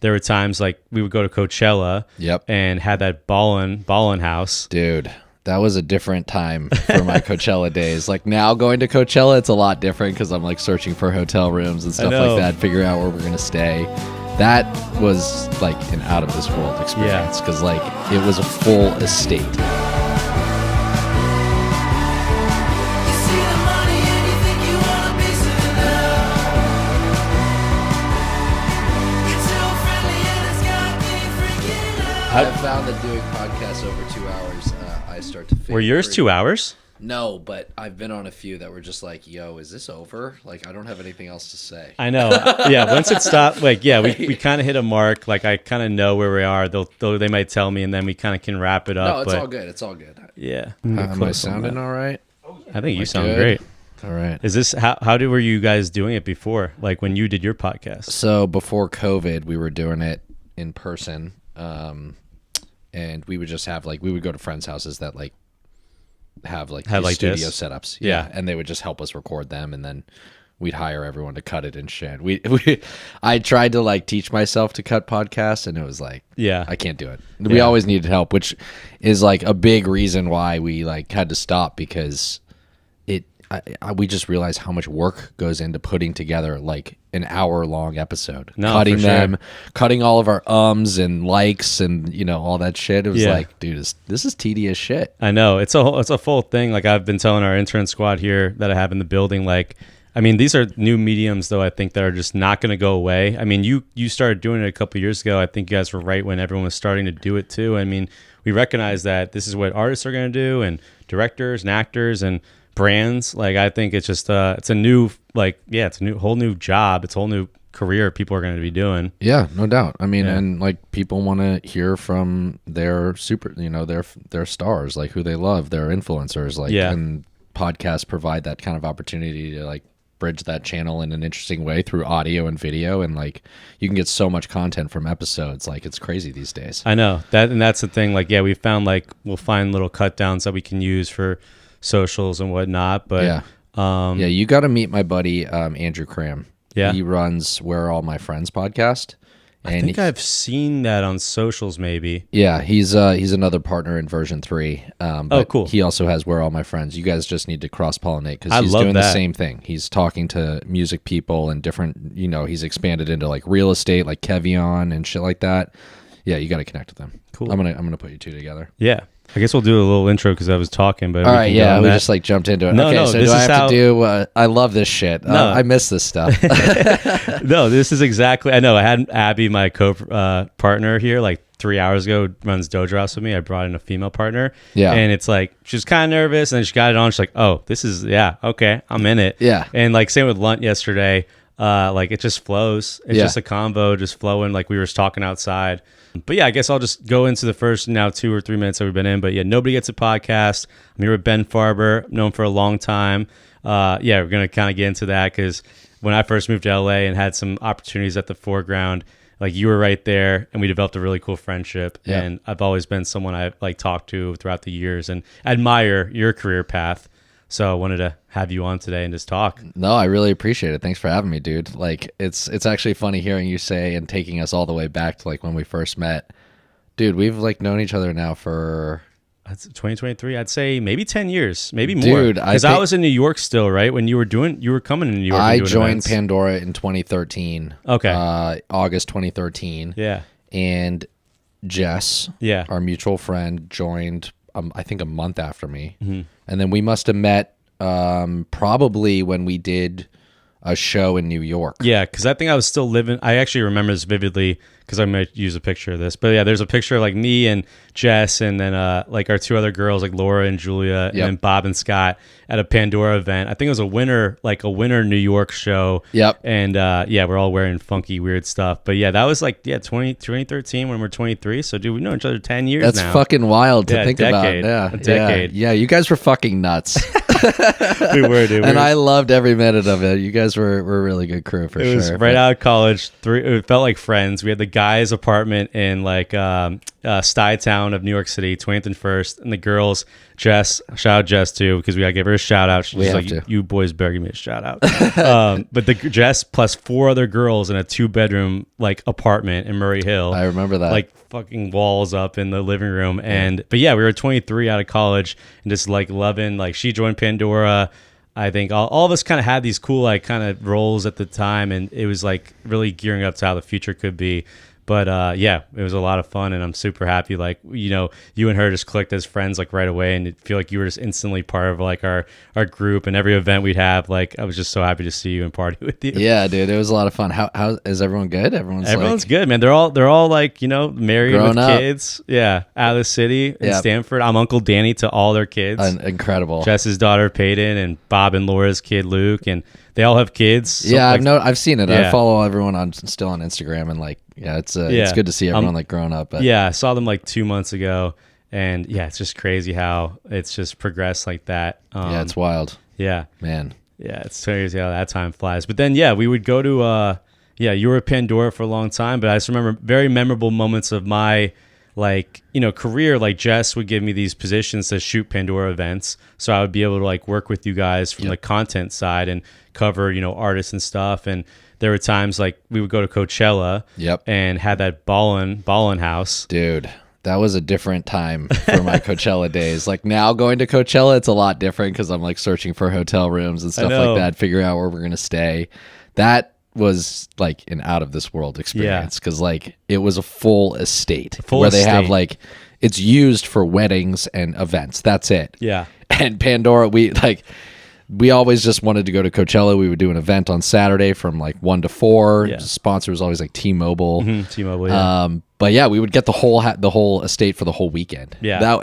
there were times like we would go to Coachella and had that ballin' house. Dude, that was a different time for my Coachella days. Like now going to Coachella, it's a lot different because I'm like searching for hotel rooms and stuff like that, figuring out where we're going to stay. That was like an out of this world experience because like it was a full estate. I've found that doing podcasts over 2 hours, I start to feel... Were yours 2 hours? No, but I've been on a few that were just like, yo, is this over? Like, I don't have anything else to say. I know. Yeah, once it stopped, like, yeah, we kind of hit a mark. Like, I kind of know where we are. They might tell me, and then we kind of can wrap it up. No, it's all good. It's all good. Yeah. Am I sounding all right? I think you sound great. All right. Is this were you guys doing it before? Like when you did your podcast? So before COVID, we were doing it in person. And we would just have we would go to friends' houses that have studio setups. Yeah. And they would just help us record them, and then we'd hire everyone to cut it and shit. I tried to teach myself to cut podcasts, and it was I can't do it. We always needed help, which is a big reason why we had to stop, because we just realized how much work goes into putting together an hour-long episode. Cutting them, cutting all of our ums and likes and all that shit. It was dude, this is tedious shit. I know. It's a full thing. I've been telling our intern squad here that I have in the building, I mean, these are new mediums, though, I think, that are just not going to go away. I mean, you started doing it a couple of years ago. I think you guys were right when everyone was starting to do it, too. I mean, we recognize that this is what artists are going to do, and directors and actors and brands. I think it's just it's a new it's a whole new job. It's a whole new career people are going to be doing. Yeah, no doubt. I mean, and people want to hear from their their stars, who they love, their influencers. And podcasts provide that kind of opportunity to bridge that channel in an interesting way through audio and video, and you can get so much content from episodes. It's crazy these days. I know that, and that's the thing. We found we'll find little cut downs that we can use for socials and whatnot, but you got to meet my buddy Andrew Cram. He runs Where Are All My Friends podcast. And I think I've seen that on socials, maybe. Yeah, he's another partner in version 3. But cool. He also has Where Are All My Friends. You guys just need to cross pollinate, because he's doing the same thing. He's talking to music people and different. He's expanded into real estate, like Kevion and shit like that. Yeah, you got to connect with them. Cool. I'm gonna put you two together. Yeah. I guess we'll do a little intro because I was talking, but all right, we just jumped into it. No, okay, so do I have to do? I love this shit. No. I miss this stuff. No, this is exactly. I know. I had Abby, my partner here, 3 hours ago, runs Dojo House with me. I brought in a female partner. Yeah, and it's she was kind of nervous, and then she got it on. She's like, "Oh, this is okay, I'm in it." Yeah, and same with Lunt yesterday. It just flows. It's just a convo, just flowing. We were just talking outside. But I guess I'll just go into the first now 2 or 3 minutes that we've been in. But Nobody Gets a Podcast. I'm here with Ben Farber, known for a long time. We're going to kind of get into that, because when I first moved to LA and had some opportunities at the foreground, you were right there, and we developed a really cool friendship. Yeah. And I've always been someone I've talked to throughout the years and admire your career path. So I wanted to have you on today and just talk. No, I really appreciate it. Thanks for having me, dude. It's actually funny hearing you say and taking us all the way back to when we first met. Dude, we've known each other now for... That's 2023. I'd say maybe 10 years, maybe more. Dude, because I was in New York still, right? When you were coming to New York. I joined Pandora in 2013. Okay. August 2013. Yeah. And Jess, our mutual friend, joined, I think, a month after me. Mm-hmm. And then we must have met probably when we did a show in New York. Yeah, because I think I was still living. I actually remember this vividly, because I might use a picture of this. But there's a picture of me and Jess, and then our 2 other girls, Laura and Julia, and then Bob and Scott at a Pandora event. I think it was a winter New York show. Yep. And we're all wearing funky, weird stuff. But that was 2013 when we're 23. So dude, we've known each other 10 years That's now. fucking wild to think decade, about. A decade. Yeah, you guys were fucking nuts. We were, dude. And I loved every minute of it. You guys guys were a really good crew for sure. It was right out of college. It felt like friends. We had the guys' apartment in like Stuytown of New York City, 20th and First, and the girls, Jess. Shout out Jess too, because we gotta give her a shout out. She's like, you boys better give me a shout out. But the Jess plus 4 other girls in a 2-bedroom like apartment in Murray Hill. I remember that. Like fucking walls up in the living room, but yeah, we were 23 out of college and just like loving. Like she joined Pandora. I think all of us kind of had these cool like kind of roles at the time, and it was like really gearing up to how the future could be. But yeah, it was a lot of fun, and I'm super happy. Like, you know, you and her just clicked as friends like right away, and it feel like you were just instantly part of like our group and every event we'd have. Like, I was just so happy to see you and party with you. Yeah, dude, it was a lot of fun. How is everyone good? Everyone's like, good, man. They're all like, you know, married with kids. Yeah, out of the city in Stanford. I'm Uncle Danny to all their kids. Incredible. Jess's daughter Peyton and Bob and Laura's kid Luke, and they all have kids. So yeah, like, I've seen it. Yeah. I follow everyone still on Instagram, and like, it's good to see everyone like growing up. But. Yeah, I saw them like 2 months ago, and yeah, it's just crazy how it's just progressed like that. Yeah, it's wild. Yeah, man. Yeah, it's crazy how that time flies. But then yeah, we would go to you were at Pandora for a long time, but I just remember very memorable moments of my like, you know, career. Like Jess would give me these positions to shoot Pandora events, so I would be able to like work with you guys from the content side and cover, you know, artists and stuff. And there were times like we would go to Coachella and had that ballin' house. Dude, that was a different time for my Coachella days. Like now going to Coachella, it's a lot different because I'm like searching for hotel rooms and stuff like that, figuring out where we're going to stay. That was like an out of this world experience because like it was a full estate where they have like, it's used for weddings and events. That's it. Yeah. And Pandora, we always just wanted to go to Coachella. We would do an event on Saturday from like 1 to 4. Yeah. Sponsor was always like T-Mobile. Mm-hmm, T-Mobile, yeah. But yeah, we would get the whole estate for the whole weekend. Yeah.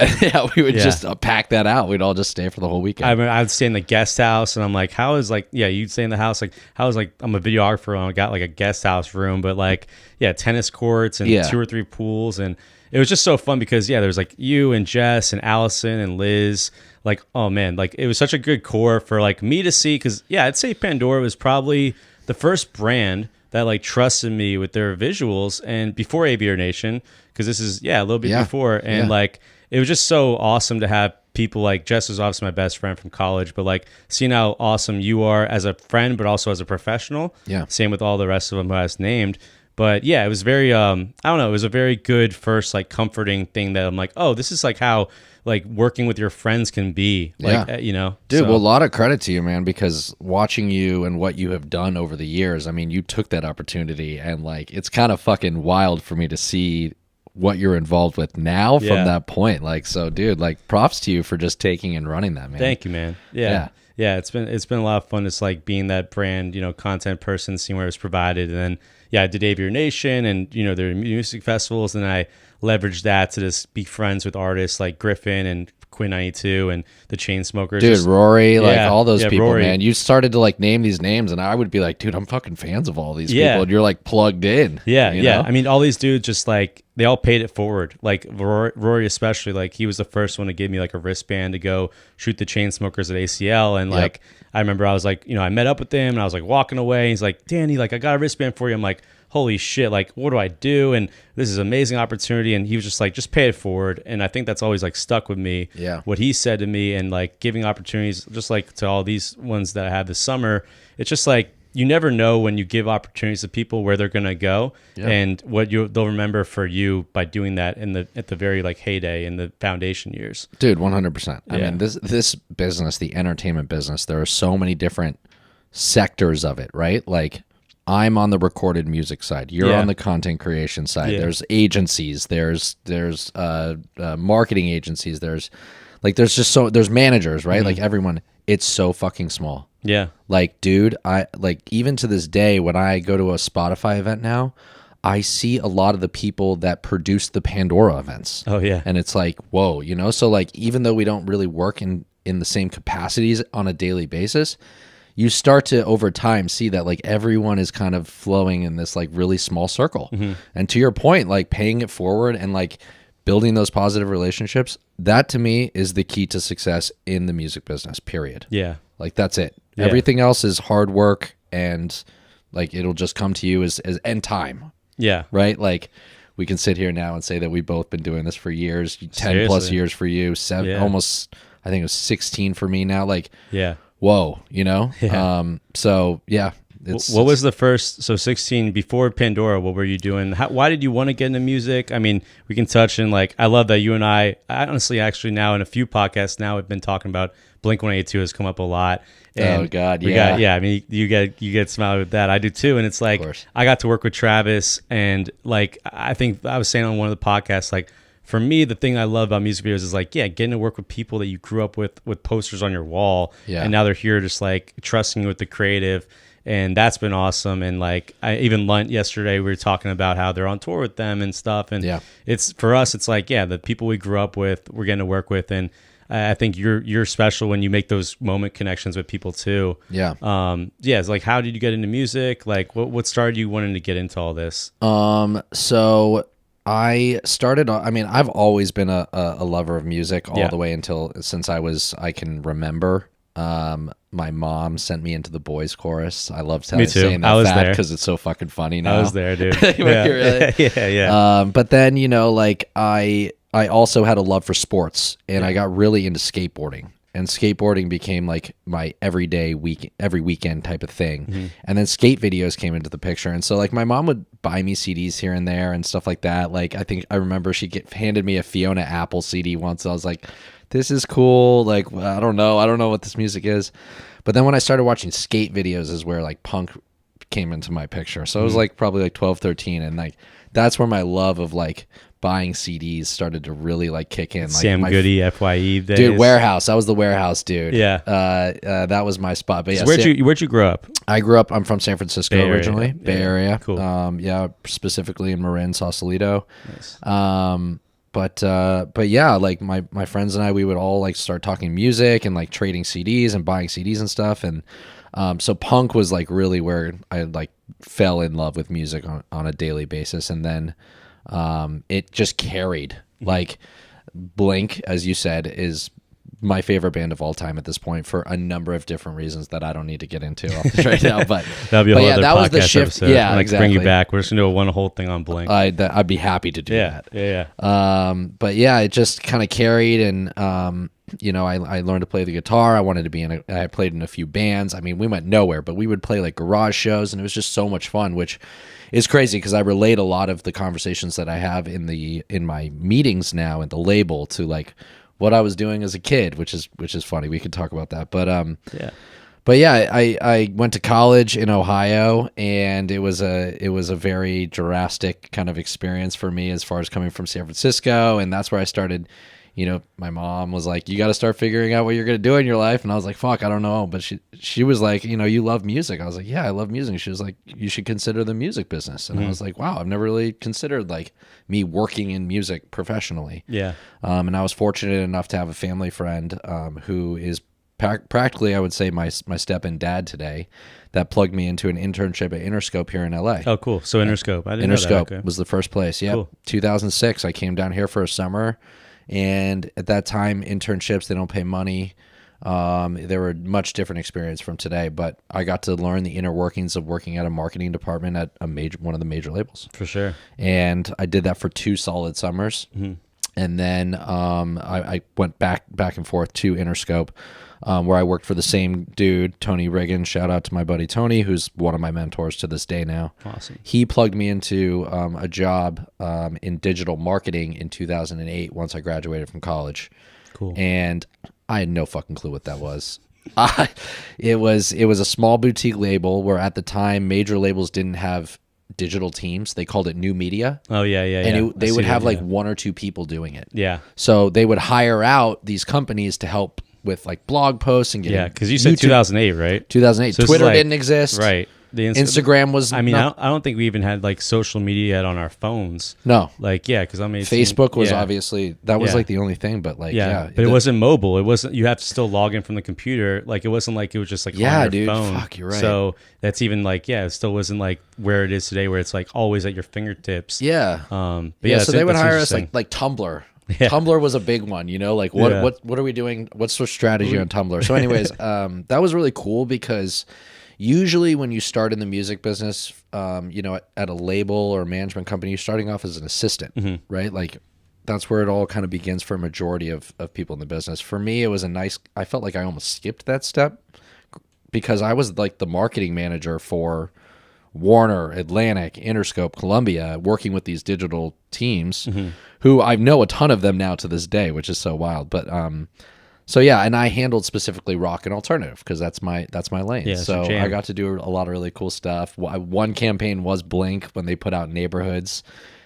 We would just pack that out. We'd all just stay for the whole weekend. I mean, I'd stay in the guest house, and I'm like, how is like, yeah, you'd stay in the house. Like, how is like, I'm a videographer, and I got like a guest house room, but like, yeah, tennis courts and 2 or 3 pools. And it was just so fun because, yeah, there's like you and Jess and Allison and Liz. Like, oh man, like it was such a good core for like me to see. Cause yeah, I'd say Pandora was probably the first brand that like trusted me with their visuals, and before Aviator Nation, cause this is, a little bit before. And like, it was just so awesome to have people like Jess was obviously my best friend from college, but like seeing how awesome you are as a friend, but also as a professional. Yeah. Same with all the rest of them who I was named. But yeah, it was very, I don't know, it was a very good first like comforting thing that I'm like, oh, this is like how like working with your friends can be, like, you know, dude. Well, a lot of credit to you, man, because watching you and what you have done over the years, I mean, you took that opportunity, and like, it's kind of fucking wild for me to see what you're involved with now from that point. Like, so dude, like props to you for just taking and running that, man. Thank you, man. Yeah. It's been a lot of fun just like being that brand, you know, content person, seeing where it was provided. And then, I did Aviator Nation and, you know, their music festivals, and I leveraged that to just be friends with artists like Griffin and Quinn 92 and the Chainsmokers. Dude, Rory, like all those people, Rory. Man. You started to like name these names, and I would be like, dude, I'm fucking fans of all these people, and you're like plugged in. Yeah, you know? I mean, all these dudes just like, they all paid it forward. Like Rory especially, like he was the first one to give me like a wristband to go shoot the Chainsmokers at ACL. And like, I remember I was like, you know, I met up with him and I was like walking away. And he's like, Danny, like I got a wristband for you. I'm like, holy shit, like what do I do? And this is an amazing opportunity. And he was just like, just pay it forward. And I think that's always like stuck with me. Yeah. What he said to me, and like giving opportunities, just like to all these ones that I had this summer. It's just like, you never know when you give opportunities to people where they're gonna go, and what they'll remember for you by doing that at the very like heyday in the foundation years. Dude, 100%. I mean, this business, the entertainment business, there are so many different sectors of it, right? Like, I'm on the recorded music side. You're on the content creation side. Yeah. There's agencies. There's marketing agencies. There's managers, right? Mm-hmm. Like everyone. It's so fucking small. Yeah. Like, dude, I like even to this day when I go to a Spotify event now, I see a lot of the people that produce the Pandora events. Oh yeah. And it's like, whoa, you know? So like, even though we don't really work in the same capacities on a daily basis, you start to over time see that like everyone is kind of flowing in this like really small circle. Mm-hmm. And to your point, like paying it forward and like building those positive relationships, that to me is the key to success in the music business, period. Yeah. Like that's it. Yeah. Everything else is hard work and like it'll just come to you as end time. Yeah. Right? Like we can sit here now and say that we've both been doing this for years, 10 Seriously. plus years for you, almost, I think it was 16 for me now. Like, whoa, you know? Yeah. So yeah. What was the first, so 16, before Pandora, what were you doing? Why did you want to get into music? I mean, we can touch in like, I love that you and I honestly, actually now in a few podcasts now we've been talking about Blink-182 has come up a lot. And oh God, yeah. I mean, you get smiled with that. I do too. And it's like, I got to work with Travis, and like, I think I was saying on one of the podcasts, like, for me, the thing I love about music videos is like, getting to work with people that you grew up with posters on your wall. Yeah. And now they're here just like trusting you with the creative. And that's been awesome. And like, even Lunt yesterday, we were talking about how they're on tour with them and stuff. And it's, for us, it's like, the people we grew up with, we're getting to work with. And I think you're special when you make those moment connections with people too. Yeah. It's like, how did you get into music? Like, what started you wanting to get into all this? So I started, I mean, I've always been a lover of music all the way since I can remember. My mom sent me into the boys chorus. I love saying that because it's so fucking funny now. I was there, dude. Yeah. But then, you know, like I also had a love for sports, and I got really into skateboarding, and skateboarding became like my every weekend type of thing. Mm-hmm. And then skate videos came into the picture. And so like my mom would buy me CDs here and there and stuff like that. Like I remember she handed me a Fiona Apple CD once. I was like, this is cool. Like, I don't know what this music is. But then when I started watching skate videos is where like punk came into my picture. So it was like probably like 12, 13. And like, that's where my love of like buying CDs started to really like kick in. Like Sam Goody, FYE days. Dude, Warehouse. I was the Warehouse dude. Yeah. That was my spot. But so where'd you grow up? I'm from San Francisco originally. Bay Area. Cool. Specifically in Marin, Sausalito. Nice. But yeah, like my friends and I, we would all like start talking music and like trading CDs and buying CDs and stuff. And so punk was like really where I like fell in love with music on a daily basis. And then it just carried. Like Blink, as you said, is my favorite band of all time at this point for a number of different reasons that I don't need to get into right now. But that'll be a whole other that podcast was the shift. Episode. Yeah, exactly. Bring you back. We're just gonna do one whole thing on Blink. I'd be happy to do that. Yeah. But yeah, it just kind of carried, and you know, I learned to play the guitar. I wanted to be I played in a few bands. I mean, we went nowhere, but we would play like garage shows, and it was just so much fun, which is crazy because I relate a lot of the conversations that I have in my meetings now in the label to like what I was doing as a kid, which is funny. We could talk about that. But I went to college in Ohio, and it was a very drastic kind of experience for me as far as coming from San Francisco, and that's where I started. You know, my mom was like, you got to start figuring out what you're going to do in your life. And I was like, fuck, I don't know. But she was like, you know, you love music. I was like, yeah, I love music. She was like, you should consider the music business. And I was like, wow, I've never really considered like me working in music professionally. Yeah. And I was fortunate enough to have a family friend who is practically, I would say, my step and dad today, that plugged me into an internship at Interscope here in LA. Oh, cool. So Interscope. I didn't know that. Interscope Okay. was the first place. Yep. Cool. 2006, I came down here for a summer. And at that time, internships, they don't pay money. They were a much different experience from today, but I got to learn the inner workings of working at a marketing department at one of the major labels. For sure. And I did that for 2 solid summers. Mm-hmm. And then I went back and forth to Interscope, where I worked for the same dude, Tony Riggin. Shout out to my buddy Tony, who's one of my mentors to this day now. Awesome. He plugged me into a job in digital marketing in 2008 once I graduated from college. Cool. And I had no fucking clue what that was. It was a small boutique label where at the time major labels didn't have digital teams. They called it new media. Oh yeah. And they would have like 1 or 2 people doing it. Yeah. So they would hire out these companies to help with like blog posts and getting because you said 2008, right? 2008. So Twitter didn't exist. Right. The Instagram was. I mean, I don't think we even had like social media yet on our phones. No. Like because I'm 18. Facebook was obviously that was like the only thing, but like but it wasn't mobile. It wasn't. You have to still log in from the computer. Like it wasn't like it was just like on your phone. Fuck, you're right. So that's even like it still wasn't like where it is today, where it's like always at your fingertips. Yeah. But so they would hire us like Tumblr. Yeah. Tumblr was a big one, you know, like what are we doing? What's the strategy on Tumblr? So anyways, that was really cool because, usually when you start in the music business, at a label or management company, you're starting off as an assistant, right? Like that's where it all kind of begins for a majority of people in the business. For me, it was I felt like I almost skipped that step because I was like the marketing manager for Warner, Atlantic, Interscope, Columbia, working with these digital teams who I know a ton of them now to this day, which is so wild. But so yeah, and I handled specifically rock and alternative because that's my lane. Yeah, so I got to do a lot of really cool stuff. One campaign was Blink when they put out Neighborhoods.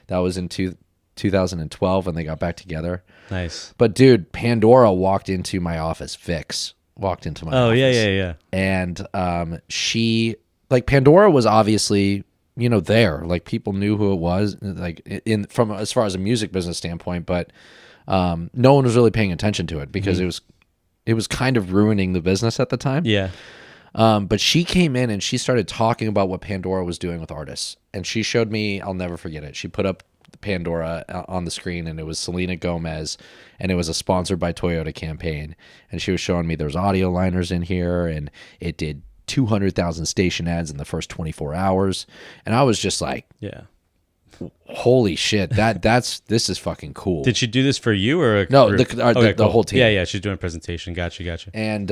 That was in 2012 when they got back together. Nice. But dude, Pandora walked into my office. Vix walked into my office. Oh yeah. And she. Like Pandora was obviously, there. Like people knew who it was, like from as far as a music business standpoint, but no one was really paying attention to it because it was kind of ruining the business at the time. Yeah. But she came in and she started talking about what Pandora was doing with artists, and she showed me. I'll never forget it. She put up Pandora on the screen, and it was Selena Gomez, and it was a sponsored by Toyota campaign, and she was showing me there's audio liners in here, and it did 200,000 station ads in the first 24 hours. And I was just like, yeah, holy shit, this is fucking cool. Did she do this for you or no, the cool. whole team? Yeah, she's doing a presentation. Gotcha. And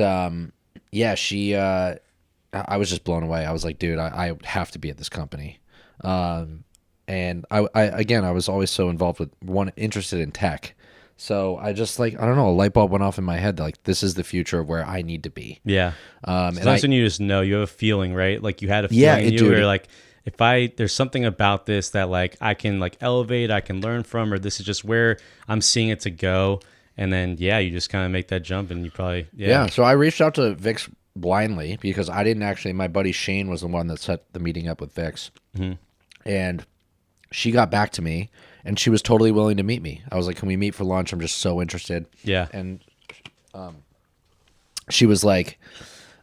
she I was just blown away. I was like, dude, I have to be at this company. And I was always so involved with interested in tech. So I just I don't know, a light bulb went off in my head. Like, this is the future of where I need to be. Yeah. Sometimes when you just know, you have a feeling, right? Like you had a feeling in you where like, there's something about this that like I can like elevate, I can learn from, or this is just where I'm seeing it to go. And then, you just kind of make that jump and you probably, Yeah. So I reached out to Vix blindly because I didn't actually, my buddy Shane was the one that set the meeting up with Vix. And she got back to me. And she was totally willing to meet me. I was like, can we meet for lunch? I'm just so interested. Yeah. And she was like,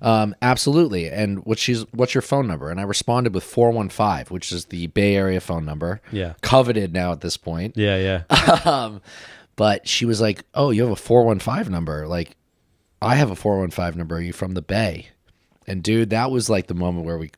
absolutely. And what's your phone number? And I responded with 415, which is the Bay Area phone number. Yeah. Coveted now at this point. Yeah. But she was like, oh, you have a 415 number. Like, I have a 415 number. Are you from the Bay? And dude, that was like the moment where we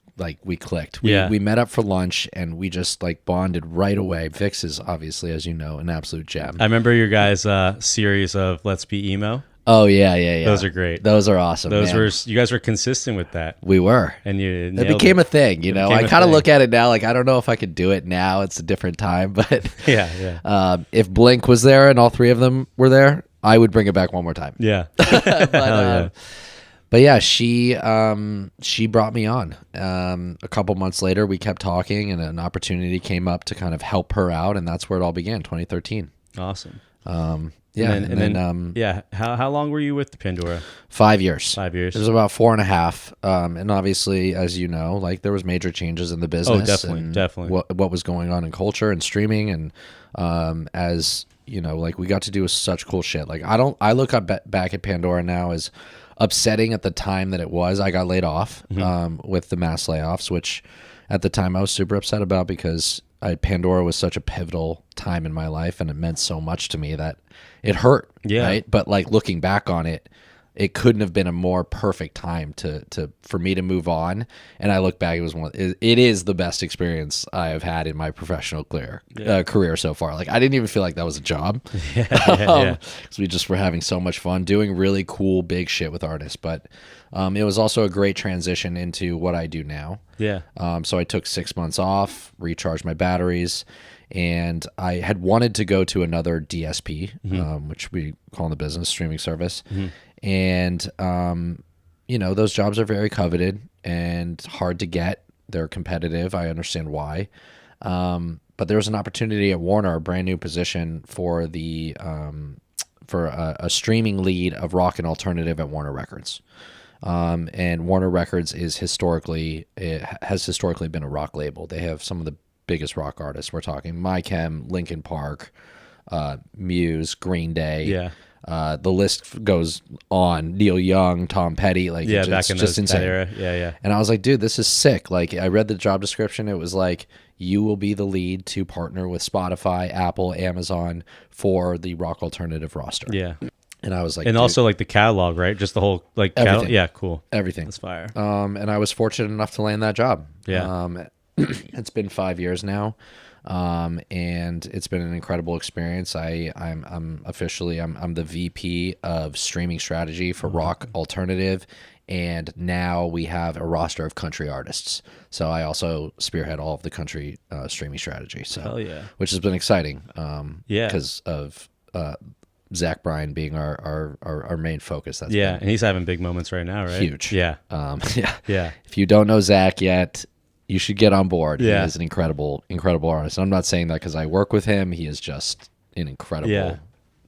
clicked. We met up for lunch and we just bonded right away. Vix is obviously, as you know, an absolute gem. I remember your guys' series of Let's Be Emo. Oh yeah. Those are great. Those are awesome. You guys were consistent with that. We were. And it became a thing, I kind of look at it now like I don't know if I could do it now. It's a different time, but yeah. If Blink was there and all three of them were there, I would bring it back one more time. Yeah. But yeah, she brought me on. A couple months later, we kept talking, and an opportunity came up to kind of help her out, and that's where it all began. 2013. Awesome. How long were you with the Pandora? 5 years. 5 years. It was about 4.5. And obviously, as you know, there was major changes in the business. Oh, definitely. What was going on in culture and streaming, and as you know, we got to do such cool shit. I look back at Pandora now as upsetting at the time that it was. I got laid off with the mass layoffs, which at the time I was super upset about because Pandora was such a pivotal time in my life and it meant so much to me that it hurt. Yeah. Right. But looking back on it, it couldn't have been a more perfect time for me to move on. And I look back, it is the best experience I have had in my professional career so far. I didn't even feel like that was a job. Yeah. Because we just were having so much fun doing really cool, big shit with artists. But it was also a great transition into what I do now. Yeah. So I took 6 months off, recharged my batteries, and I had wanted to go to another DSP, which we call in the business streaming service. And, those jobs are very coveted and hard to get. They're competitive. I understand why. But there was an opportunity at Warner, a brand new position for a streaming lead of rock and alternative at Warner Records. And Warner Records has historically been a rock label. They have some of the biggest rock artists. We're talking My Chem, Linkin Park, Muse, Green Day. Yeah. The list goes on. Neil Young, Tom Petty, it's back in just insane. that era. Yeah. And I was like, dude, this is sick. I read the job description. It was like, you will be the lead to partner with Spotify, Apple, Amazon for the rock alternative roster. Yeah. And I was like, and also like the catalog, right? Just the whole like everything. Yeah, cool. Everything. That's fire. And I was fortunate enough to land that job. Yeah. It's been 5 years now. And it's been an incredible experience. I'm officially the VP of streaming strategy for rock alternative. And now we have a roster of country artists. So I also spearhead all of the country streaming strategy. So, hell yeah. Which has been exciting. Yeah. Because of Zach Bryan being our main focus. That's and he's having big moments right now, right? Huge. Yeah. Yeah. If you don't know Zach yet, you should get on board. Yeah. He is an incredible artist. And I'm not saying that because I work with him. He is just an incredible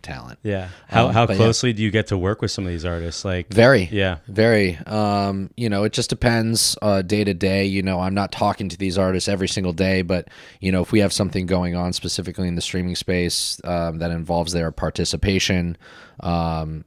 talent. Yeah. How closely do you get to work with some of these artists? Like very. Yeah. Very. It just depends day to day. I'm not talking to these artists every single day, but if we have something going on specifically in the streaming space that involves their participation, I'm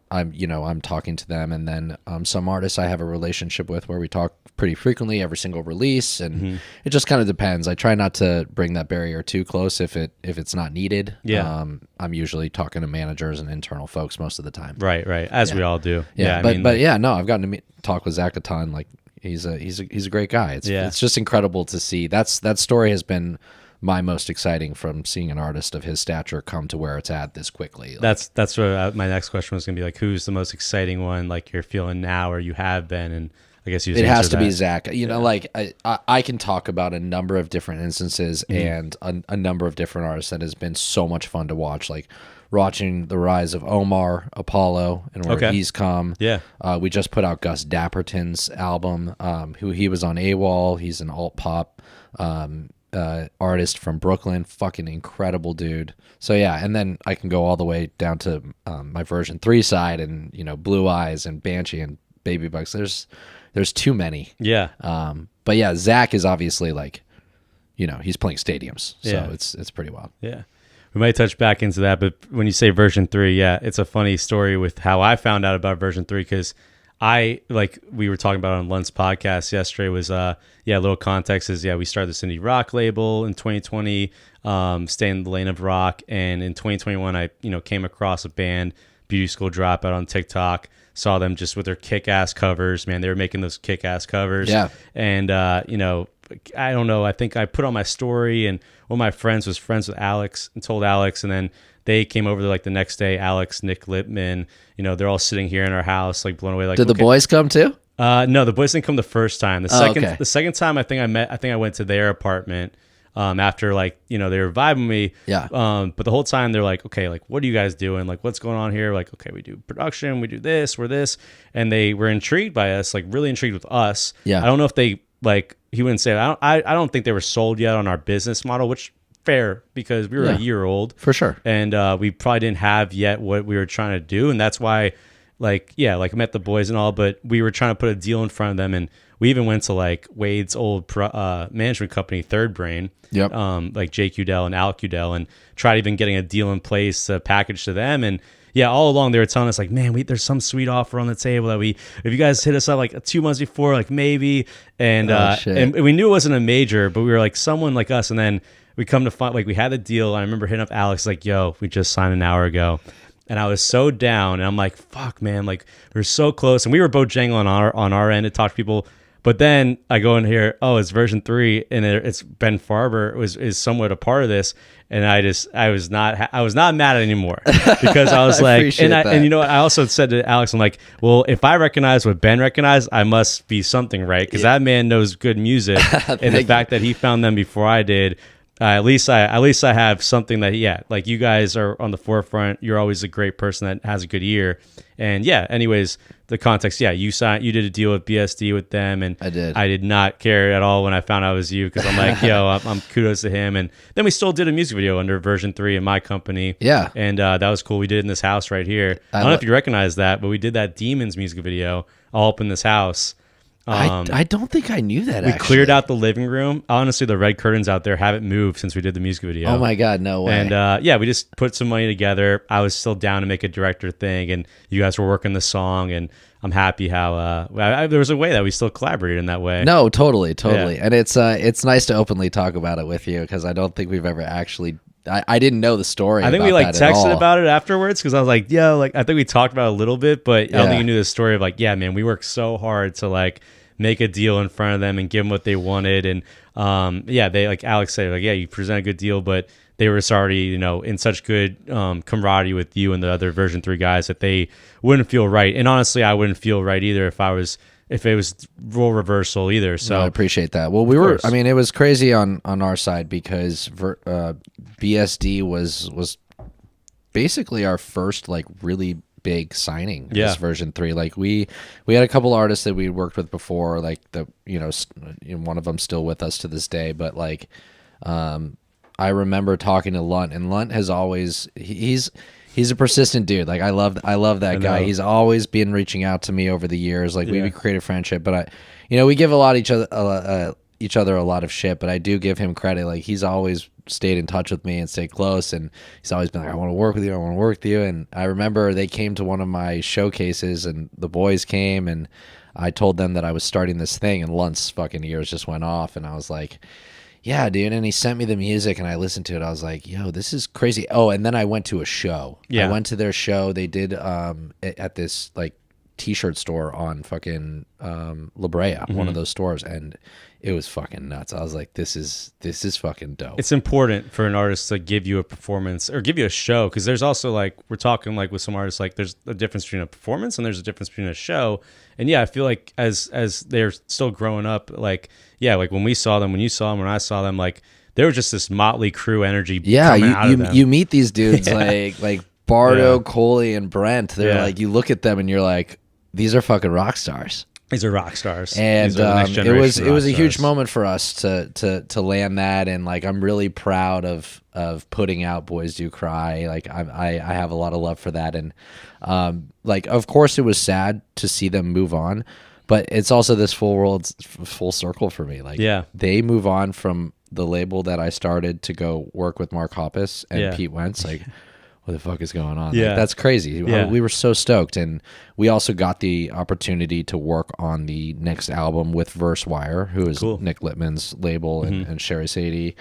talking to them. And then some artists I have a relationship with where we talk pretty frequently every single release, and it just kind of depends. I try not to bring that barrier too close if it's not needed. I'm usually talking to managers and internal folks most of the time. Right, as we all do. I've gotten to talk with Zach a ton. Like he's a great guy. It's just incredible to see. That story has been my most exciting, from seeing an artist of his stature come to where it's at this quickly. That's what my next question was going to be, like, who's the most exciting one, like, you're feeling now or you have been? And I guess it has to be Zach. I can talk about a number of different instances and a number of different artists that has been so much fun to watch, like watching the rise of Omar Apollo and where he's come. We just put out Gus Dapperton's album, who he was on AWOL. He's an alt pop artist from Brooklyn, fucking incredible dude. So and then I can go all the way down to my version 3 side, and Blue Eyes and Banshee and Baby Bugs. There's too many. But Zach is obviously like, he's playing stadiums, so it's pretty wild. We might touch back into that, but when you say version 3, it's a funny story with how I found out about version 3, because we were talking about on Lunt's podcast yesterday, was a little context is we started this indie rock label in 2020, stay in the lane of rock, and in 2021 I came across a band, Beauty School Dropout, on TikTok, saw them just with their kick-ass covers. Man, they were making those kick-ass covers. And I don't know, I think I put on my story, and one of my friends was friends with Alex and told Alex, and then they came over like the next day. Alex, Nick Lippman, they're all sitting here in our house, like blown away. Like, did the boys come too? No, the boys didn't come the first time. The second time I think I went to their apartment after they were vibing me. But the whole time they're like, okay, like, what are you guys doing? Like, what's going on here? Like, okay, we do production, we do this, we're this, and they were intrigued by us, like really intrigued with us. I don't know if they he wouldn't say it. I don't think they were sold yet on our business model, which fair, because we were a year old for sure, and we probably didn't have yet what we were trying to do, and that's why I met the boys and all, but we were trying to put a deal in front of them, and we even went to like Wade's old management company, Third Brain, like Jake Udell and Alec Udell, and tried even getting a deal in place to package to them. And all along they were telling us like, man, there's some sweet offer on the table that if you guys hit us up like 2 months before, like maybe, and we knew it wasn't a major, but we were like someone like us, and then we come to find, like, we had the deal. I remember hitting up Alex like, yo, we just signed an hour ago. And I was so down, and I'm like, fuck, man, like, we're so close. And we were both jangling on our end to talk to people. But then I go in here, it's version 3, and it's Ben Farber is somewhat a part of this. And I was not mad anymore, because I was like, and I also said to Alex, I'm like, well, if I recognize what Ben recognized, I must be something right, because that man knows good music. And the fact that he found them before I did, at least I have something that, like, you guys are on the forefront. You're always a great person that has a good ear. And anyways, the context, you did a deal with BSD with them, and I did not care at all when I found out it was you, because I'm like, I'm kudos to him. And then we still did a music video under version 3 in my company. And that was cool. We did it in this house right here. I don't know if you recognize that, but we did that Demons music video all up in this house. I don't think I knew that. We cleared out the living room. Honestly, the red curtains out there haven't moved since we did the music video. Oh my God, no way. And we just put some money together. I was still down to make a director thing, and you guys were working the song, and I'm happy how there was a way that we still collaborated in that way. No, totally. And it's nice to openly talk about it with you, because I don't think we've ever actually I didn't know the story. I think we like texted about it afterwards because I was like, yeah, like I think we talked about it a little bit, but I don't think you knew the story of like, yeah, man, we worked so hard to like make a deal in front of them and give them what they wanted. And they, like Alex said, like, yeah, you present a good deal, but they were already, you know, in such good camaraderie with you and the other version 3 guys that they wouldn't feel right. And honestly, I wouldn't feel right either if it was role reversal either. So no, I appreciate that. Well, it was crazy on our side because BSD was basically our first like really big signing. This version 3. Like we had a couple artists that we worked with before, like one of them still with us to this day, but like I remember talking to Lunt, and Lunt has always he's a persistent dude. Like I love that guy. He's always been reaching out to me over the years. Like we've created friendship, but we give a lot of each other a lot of shit, but I do give him credit. Like he's always stayed in touch with me and stayed close, and he's always been like, I want to work with you. And I remember they came to one of my showcases, and the boys came, and I told them that I was starting this thing, and Lunt's fucking ears just went off, and I was like, yeah, dude. And he sent me the music, and I listened to it. I was like, yo, this is crazy. Oh, and then I went to a show. I went to their show. They did at this like t-shirt store on fucking La Brea, one of those stores, and it was fucking nuts. I was like, this is fucking dope. It's important for an artist to give you a performance or give you a show, because there's also like, we're talking like with some artists, like there's a difference between a performance and there's a difference between a show. And yeah, I feel like as they're still growing up, like like when you saw them, when I saw them, like there was just this motley crew energy. You meet these dudes like Bardo, Coley, and Brent. They're like, you look at them and you're like, these are fucking rock stars. These are rock stars, and it was a huge moment for us to land that, and like I'm really proud of putting out Boys Do Cry. Like I have a lot of love for that, and like of course it was sad to see them move on, but it's also this full circle for me. Like they move on from the label that I started to go work with Mark Hoppus and Pete Wentz. Like, what the fuck is going on? Like, that's crazy. We were so stoked, and we also got the opportunity to work on the next album with Versewire, who is Nick Littman's label, and Sherry Sadie,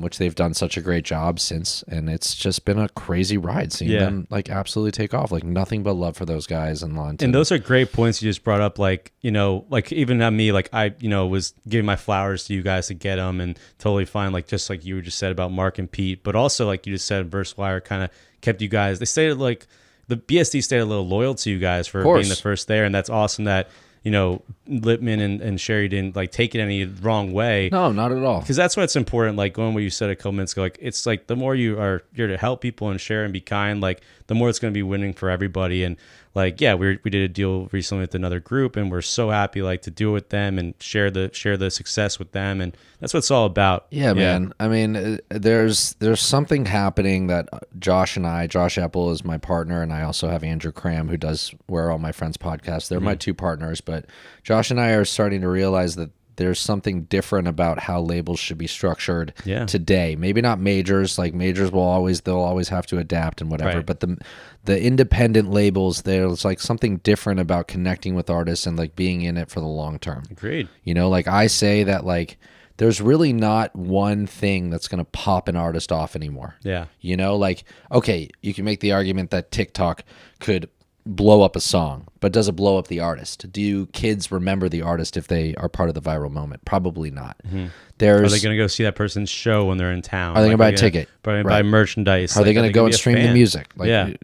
which they've done such a great job since, and it's just been a crazy ride seeing them like absolutely take off. Like nothing but love for those guys and Lon. And those are great points you just brought up. Like like even at me, like I was giving my flowers to you guys to get them, and totally fine. Like just like you just said about Mark and Pete, but also like you just said, Versewire kind of kept you guys. They stayed like the BSD stayed a little loyal to you guys for being the first there, and that's awesome that Littman and Sherry didn't like take it any wrong way. No, not at all. Because that's what's important. Like going what you said a couple minutes ago, like it's like the more you're to help people and share and be kind, like the more it's going to be winning for everybody. And like we did a deal recently with another group, and we're so happy like to do it with them and share the success with them, and that's what it's all about. Yeah, man. I mean, there's something happening that Josh Epple is my partner, and I also have Andrew Cram, who does Where All My Friends podcast. They're my two partners, but Josh and I are starting to realize that there's something different about how labels should be structured today. Maybe not majors. Like majors they'll always have to adapt and whatever. Right. But the independent labels, there's like something different about connecting with artists and like being in it for the long term. Agreed. Like I say that like there's really not one thing that's going to pop an artist off anymore. Yeah. Like, okay, you can make the argument that TikTok could blow up a song, but does it blow up the artist? Do kids remember the artist if they are part of the viral moment? Probably not. Are they going to go see that person's show when they're in town? Are they going to buy a ticket? Buy merchandise? Are they going to go and stream the music? Like,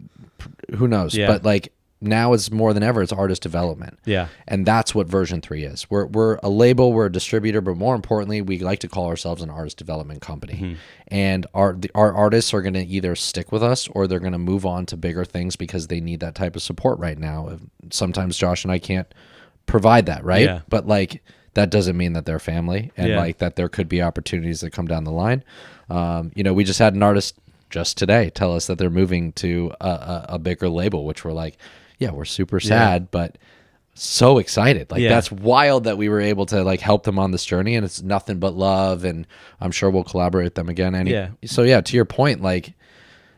who knows? Yeah. But like now it's more than ever, it's artist development. Yeah. And that's what version 3 is. We're a label, we're a distributor, but more importantly, we like to call ourselves an artist development company. And our artists are going to either stick with us or they're going to move on to bigger things because they need that type of support right now. Sometimes Josh and I can't provide that, right? Yeah. But like that doesn't mean that they're family, and like that there could be opportunities that come down the line. We just had an artist just today tell us that they're moving to a bigger label, which we're like, yeah, we're super sad, but so excited. Like that's wild that we were able to like help them on this journey, and it's nothing but love, and I'm sure we'll collaborate with them again. So to your point, like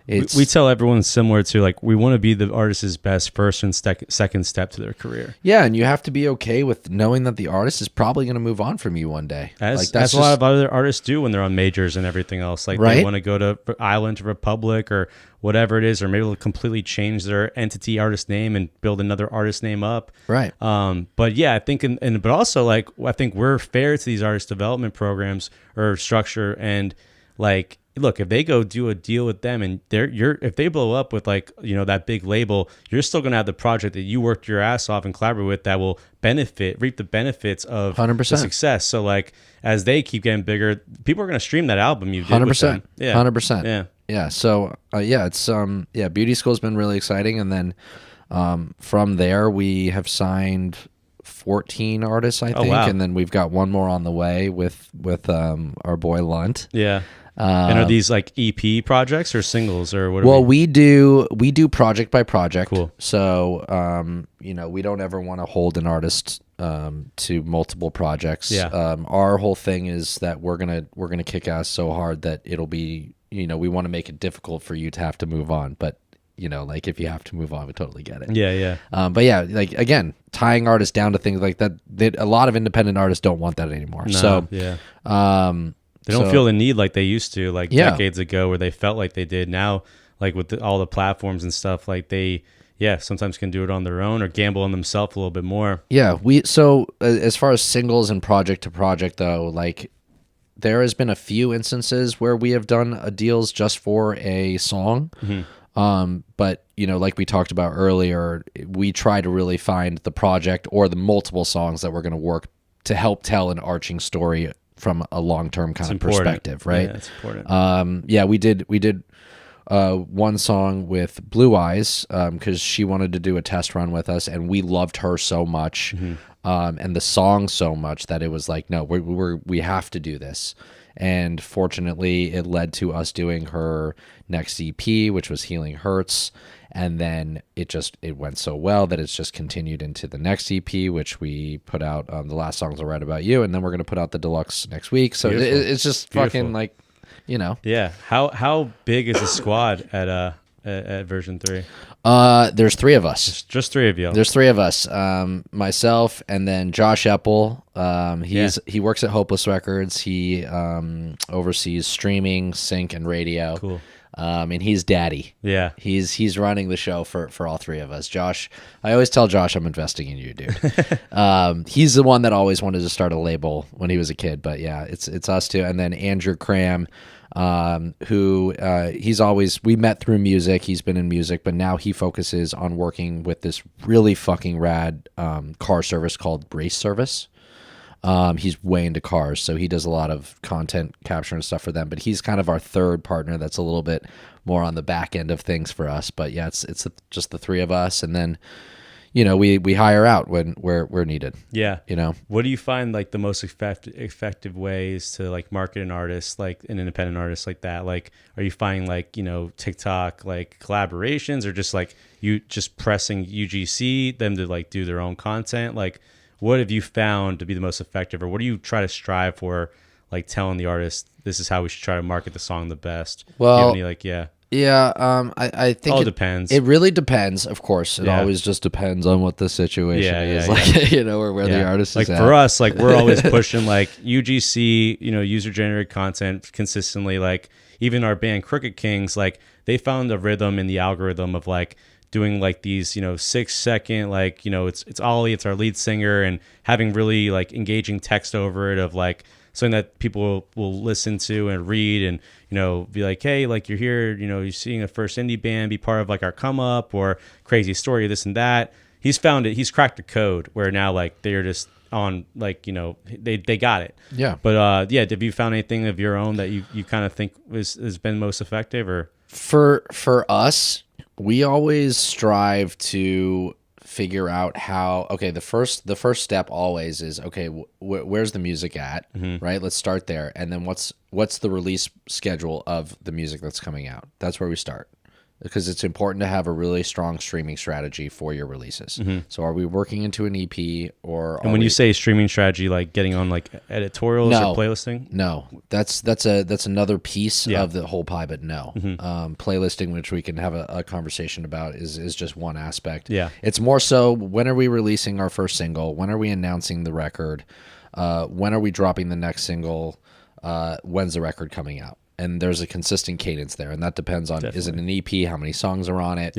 we tell everyone similar to like we want to be the artist's best first and second step to their career. Yeah, and you have to be okay with knowing that the artist is probably going to move on from you one day. That's a lot of other artists do when they're on majors and everything else. Like they want to go to Island Republic or whatever it is, or maybe they'll completely change their entity artist name and build another artist name up. Right. But yeah, I think, but also like I think we're fair to these artist development programs or structure, and like. Look, if they go do a deal with them and if they blow up with like, that big label, you're still going to have the project that you worked your ass off and collaborate with that will reap the benefits of 100%. the success. So like, as they keep getting bigger, people are going to stream that album you did 100%. with them. Yeah. 100%. Yeah. Yeah. So, it's, Beauty School's been really exciting. And then, from there we have signed 14 artists, I think. Wow. And then we've got one more on the way with our boy Lunt. Yeah. And are these like EP projects or singles or what? Well, we do project by project. Cool. So, we don't ever want to hold an artist to multiple projects. Yeah. Our whole thing is that we're gonna kick ass so hard that it'll be, we want to make it difficult for you to have to move on. But like if you have to move on, we totally get it. Yeah, yeah. But yeah, like again, tying artists down to things like that. A lot of independent artists don't want that anymore. No, so yeah. They don't feel the need like they used to, like decades ago, where they felt like they did. Now, like with all the platforms and stuff, like they, sometimes can do it on their own or gamble on themselves a little bit more. Yeah, as far as singles and project to project, though, like there has been a few instances where we have done deals just for a song. Mm-hmm. But like we talked about earlier, we try to really find the project or the multiple songs that we're going to work to help tell an arching story from a long-term kind of perspective, right? Yeah, it's important. We did one song with Blue Eyes because she wanted to do a test run with us, and we loved her so much, and the song so much that it was like, no, we have to do this. And fortunately, it led to us doing her next EP, which was Healing Hurts. And then it went so well that it's just continued into the next EP, which we put out. The last song's All Right About You, and then we're going to put out the deluxe next week. So it's just fucking like, Yeah. How big is the squad at version 3? There's 3 of us. Just 3 of you. There's 3 of us. Myself, and then Josh Epple. He works at Hopeless Records. He oversees streaming, sync, and radio. Cool. And he's daddy. Yeah. He's running the show for all 3 of us. Josh, I always tell Josh I'm investing in you, dude. He's the one that always wanted to start a label when he was a kid, but yeah, it's us two. And then Andrew Cram, who we met through music. He's been in music, but now he focuses on working with this really fucking rad car service called Race Service. He's way into cars, so he does a lot of content capture and stuff for them. But he's kind of our third partner that's a little bit more on the back end of things for us. But yeah, it's just the 3 of us, and then we hire out when we're needed. Yeah. What do you find like the most effective ways to like market an artist, like an independent artist like that? Like, are you finding like TikTok like collaborations, or just like you just pressing UGC them to like do their own content? Like, what have you found to be the most effective, or what do you try to strive for, like telling the artist this is how we should try to market the song the best? Well, I think it depends. It really depends, of course. It always just depends on what the situation is, like or where the artist is like for us, like we're always pushing like UGC, user generated content consistently. Like even our band Crooked Kings, like they found a rhythm in the algorithm of like doing like these 6-second like it's Ollie, it's our lead singer, and having really like engaging text over it of like something that people will listen to and read, and be like, hey, like you're here, you're seeing a first indie band, be part of like our come up or crazy story, this and that. He's found it, he's cracked the code where now like they're just on like they got it. Yeah. But have you found anything of your own that you kind of think has been most effective? Or for us, we always strive to figure out how, okay, the first step always is, okay, where's the music at, right? Let's start there. And then what's the release schedule of the music that's coming out? That's where we start. because it's important to have a really strong streaming strategy for your releases. So are we working into an EP or? And when you say streaming strategy, like getting on like editorials or playlisting? No, that's another piece of the whole pie. But no, playlisting, which we can have a conversation about, is just one aspect. Yeah, it's more so when are we releasing our first single? When are we announcing the record? When are we dropping the next single? When's the record coming out? And there's a consistent cadence there, and that depends on is it an EP, how many songs are on it,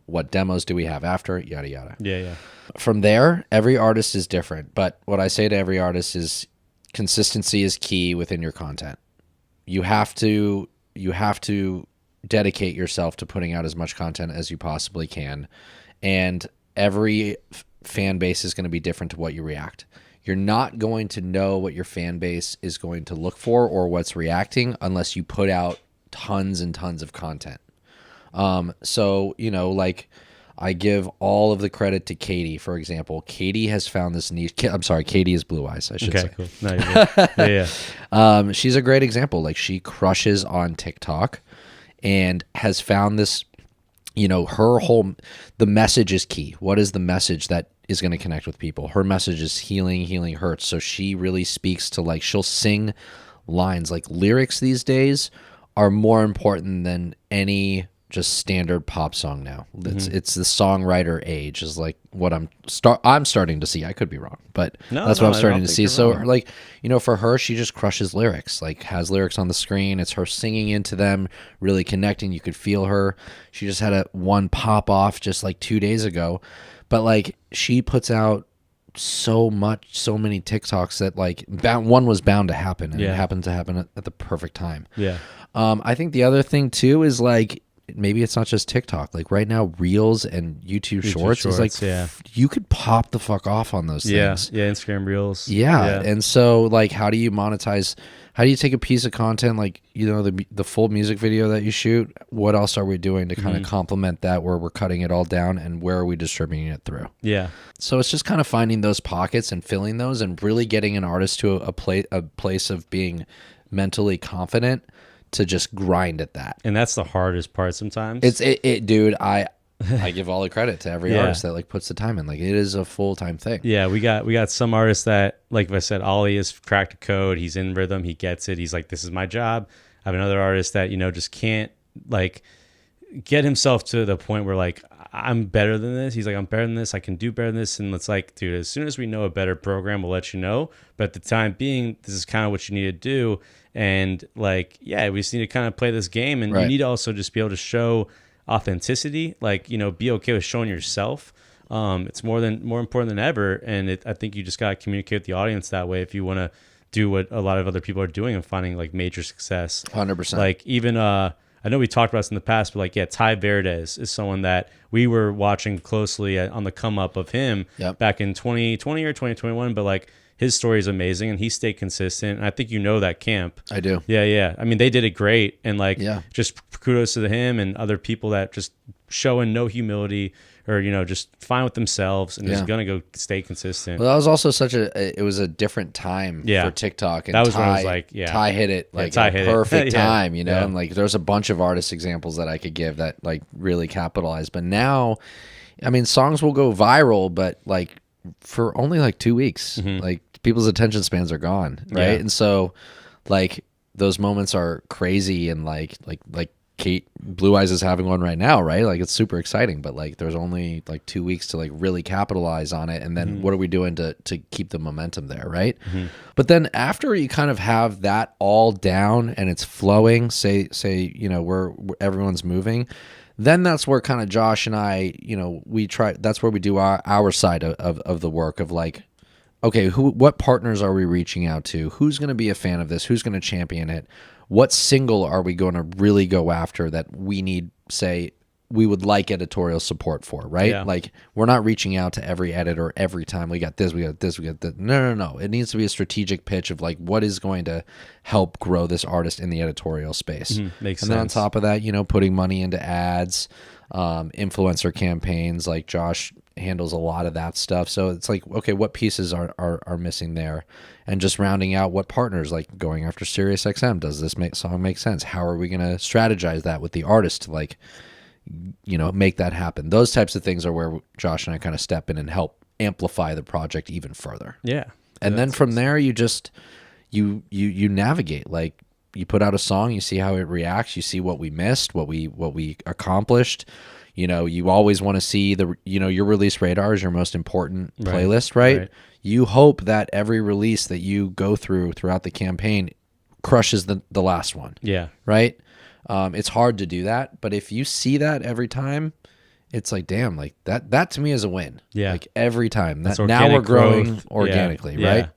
what demos do we have after, yada yada. Yeah. From there, every artist is different, but what I say to every artist is consistency is key within your content. You have to dedicate yourself to putting out as much content as you possibly can, and every fan base is going to be different to what you react. You're not going to know what your fan base is going to look for or what's reacting unless you put out tons and tons of content. So, like I give all of the credit to Katie, for example. Katie has found this niche. I'm sorry, Katie is Blue Eyes, I should say. Cool. No, yeah. She's a great example. Like she crushes on TikTok and has found this, the message is key. What is the message that is going to connect with people? Her message is healing hurts. So she really speaks to she'll sing lines. Like lyrics these days are more important than any just standard pop song now. It's the songwriter age is like what I'm starting to see. I could be wrong, but that's what I'm starting to see. So for her, she just crushes lyrics, like has lyrics on the screen. It's her singing into them, really connecting. You could feel her. She just had one pop off just like 2 days ago. But she puts out so many TikToks that one was bound to happen, and it happened to happen at the perfect time. Yeah. I think the other thing too is maybe it's not just TikTok. Like right now, Reels and YouTube Shorts is you could pop the fuck off on those things. Yeah, Instagram Reels. Yeah. And so how do you monetize? How do you take a piece of content the full music video that you shoot? What else are we doing to kind of complement that, where we're cutting it all down, and where are we distributing it through? Yeah. So it's just kind of finding those pockets and filling those, and really getting an artist to a place of being mentally confident to just grind at that. And that's the hardest part sometimes. Dude. I give all the credit to every artist that puts the time in. It is a full-time thing. Yeah, we got some artists that, like I said, Ollie has cracked a code. He's in rhythm. He gets it. He's like, this is my job. I have another artist that, just can't get himself to the point where I'm better than this. He's like, I'm better than this. I can do better than this. And it's like, dude, as soon as we know a better program, we'll let you know. But at the time being, this is kind of what you need to do. And we just need to kind of play this game. And you need to also just be able to show authenticity, be okay with showing yourself. It's more important than ever, and I think you just got to communicate with the audience that way if you want to do what a lot of other people are doing and finding major success. 100%. Even I know we talked about this in the past, but Ty Verdes is someone that we were watching closely on the come up of him back in 2020 or 2021, but his story is amazing, and he stayed consistent. And I think that camp. I do. Yeah. I mean, they did it great, and just kudos to him and other people that just showing no humility or just fine with themselves and just gonna go stay consistent. Well, that was also it was a different time for TikTok, and that was when I was Ty hit it perfect time, and there's a bunch of artist examples that I could give that really capitalized. But now, I mean, songs will go viral, but for only 2 weeks, people's attention spans are gone, right? And so those moments are crazy, and Kate Blue Eyes is having one right now, right? It's super exciting, but there's only 2 weeks to really capitalize on it, and then what are we doing to keep the momentum there, right? But then after you kind of have that all down and it's flowing, say where everyone's moving, then that's where kind of Josh and I, we try. That's where we do our side of the work of okay, what partners are we reaching out to? Who's going to be a fan of this? Who's going to champion it? What single are we going to really go after that we need, say, we would like editorial support for, right? Yeah. We're not reaching out to every editor every time. We got this, we got this, we got that. No. It needs to be a strategic pitch of what is going to help grow this artist in the editorial space. Makes sense. And then on top of that, putting money into ads, influencer campaigns. Josh handles a lot of that stuff. So it's like, okay, what pieces are missing there? And just rounding out what partners, like going after Sirius XM. Does this song make sense? How are we going to strategize that with the artist to like, make that happen? Those types of things are where Josh and I kind of step in and help amplify the project even further. Yeah. And then from there, you just, you navigate. Like, you put out a song, you see how it reacts, you see what we missed, what we accomplished. You always want to see your release radar is your most important playlist, right? You hope that every release that you go throughout the campaign crushes the last one. Yeah. Right? It's hard to do that, but if you see that every time, it's like, damn, like that to me is a win. Yeah. Like every time. That's now we're growing growth. organically, Yeah. right?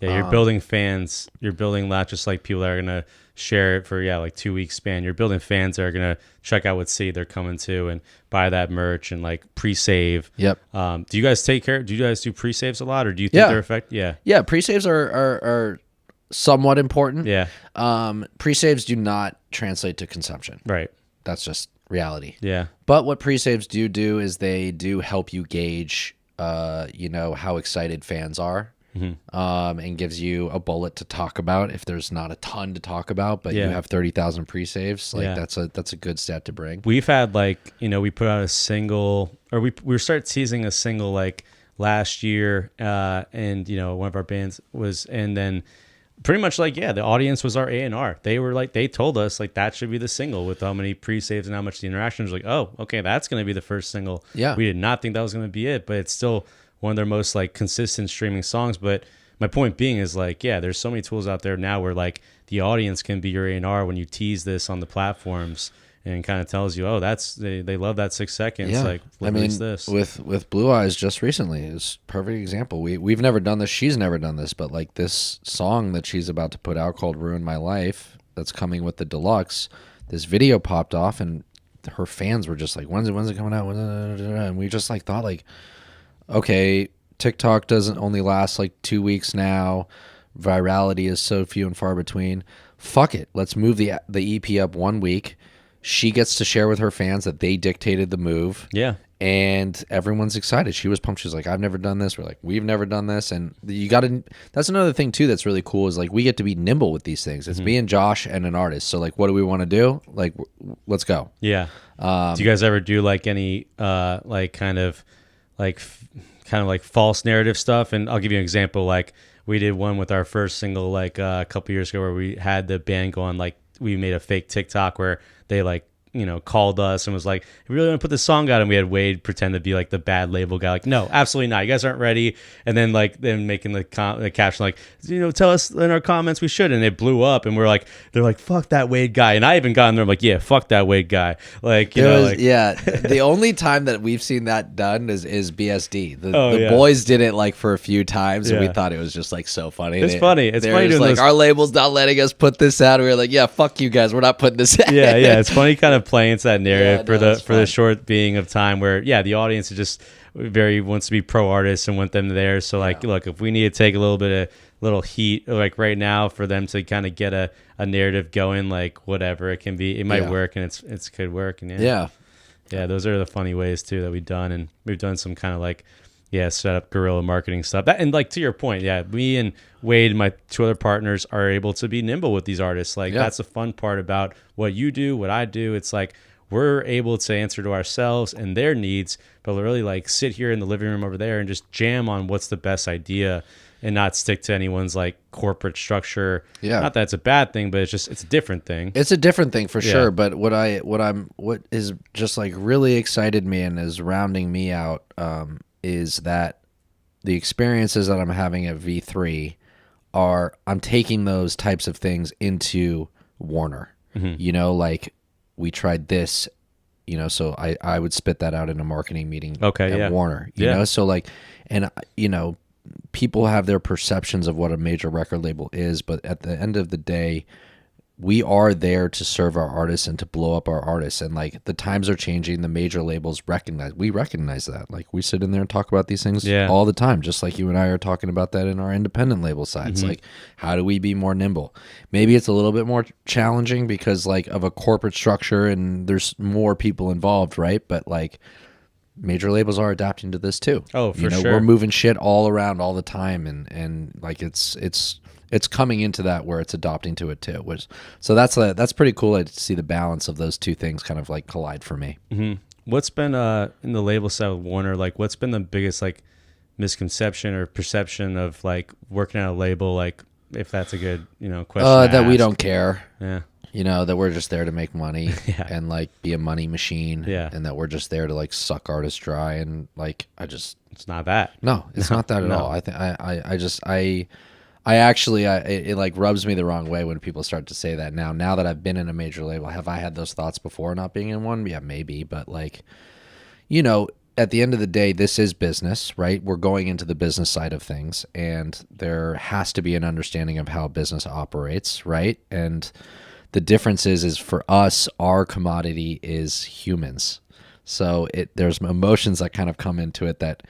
Yeah, you're building fans. You're building not just like people that are gonna share it for like 2 weeks span. You're building fans that are gonna check out what city they're coming to and buy that merch and like pre-save. Yep. Do you guys take care? Do you guys do pre-saves a lot, or do you think they're effective? Yeah. Yeah, pre-saves are somewhat important. Yeah. Pre-saves do not translate to consumption. Right. That's just reality. Yeah. But what pre-saves do is they do help you gauge, how excited fans are. Mm-hmm. And gives you a bullet to talk about if there's not a ton to talk about, but you have 30,000 pre-saves. Like that's a good stat to bring. We've had we put out a single, or we started teasing a single like last year, and one of our bands was, and then pretty much the audience was our A&R. They were like, they told us like that should be the single with how many pre-saves and how much the interaction was. Like, oh, okay, that's going to be the first single. Yeah, we did not think that was going to be it, but it's still one of their most like consistent streaming songs. But my point being is there's so many tools out there now where like the audience can be your A&R when you tease this on the platforms, and kind of tells you, oh, that's they love that 6 seconds. Yeah. Like, release this with Blue Eyes just recently is a perfect example. We've never done this. She's never done this, but like this song that she's about to put out called "Ruin My Life" that's coming with the deluxe. This video popped off, and her fans were just like, "When's it coming out?" And we just like thought like, okay, TikTok doesn't only last like 2 weeks now. Virality is so few and far between. Fuck it. Let's move the EP up 1 week. She gets to share with her fans that they dictated the move. Yeah. And everyone's excited. She was pumped. She's like, I've never done this. We're like, we've never done this. And that's another thing too that's really cool is like we get to be nimble with these things. It's me and Josh and an artist. So like, what do we want to do? Like, let's go. Yeah. Do you guys ever do like any kind of false narrative stuff? And I'll give you an example. Like we did one with our first single like a couple years ago where we had the band go on, like we made a fake TikTok where they called us and was like, we really want to put this song out, and we had Wade pretend to be like the bad label guy, like, no, absolutely not, you guys aren't ready. And then making the caption like, tell us in our comments we should, and it blew up, and they're like, fuck that Wade guy. And I even got in there, I'm like, yeah, fuck that Wade guy. The only time that we've seen that done is BSD. The boys did it like for a few times, and we thought it was just like so funny. It's funny doing like, our label's not letting us put this out. We were like, yeah, fuck you guys, we're not putting this out. Yeah, it's funny kind of playing into that narrative for the short being of time where the audience is just wants to be pro artists and want them there. So look, if we need to take a little heat like right now for them to kind of get a narrative going, like whatever it can be, it might work, and it's could work. And yeah, those are the funny ways too that we've done, and we've done some kind of set up guerrilla marketing stuff. That, and like to your point, me and Wade, my two other partners, are able to be nimble with these artists. That's the fun part about what you do, what I do. It's like we're able to answer to ourselves and their needs, but really sit here in the living room over there and just jam on what's the best idea and not stick to anyone's corporate structure. Yeah. Not that it's a bad thing, but it's a different thing. It's a different thing for sure. But what is just really excited me and is rounding me out, is that the experiences that I'm having at V3 I'm taking those types of things into Warner. Mm-hmm. We tried this, so I would spit that out in a marketing meeting at Warner, you know? So people have their perceptions of what a major record label is, but at the end of the day, we are there to serve our artists and to blow up our artists. And the times are changing. The major labels recognize that. We sit in there and talk about these things all the time, just like you and I are talking about that in our independent label sides. Mm-hmm. How do we be more nimble? Maybe it's a little bit more challenging because of a corporate structure and there's more people involved, right? But major labels are adapting to this too. Oh, for sure. We're moving shit all around all the time, and like it's coming into that where it's adopting to it too. So that's pretty cool to see the balance of those two things kind of like collide for me. Mm-hmm. What's been in the label side with Warner, like what's been the biggest like misconception or perception of like working at a label, like if that's a good question that we don't care. Yeah. That we're just there to make money Yeah. and like be a money machine. Yeah. And that we're just there to like suck artists dry, and like it's not that. No, it's not that at all. It like rubs me the wrong way when people start to say that now that I've been in a major label. Have I had those thoughts before not being in one? Yeah, maybe, but like at the end of the day, this is business, right? We're going into the business side of things, and there has to be an understanding of how business operates, right? And the difference is for us, our commodity is humans. So there's emotions that kind of come into it that,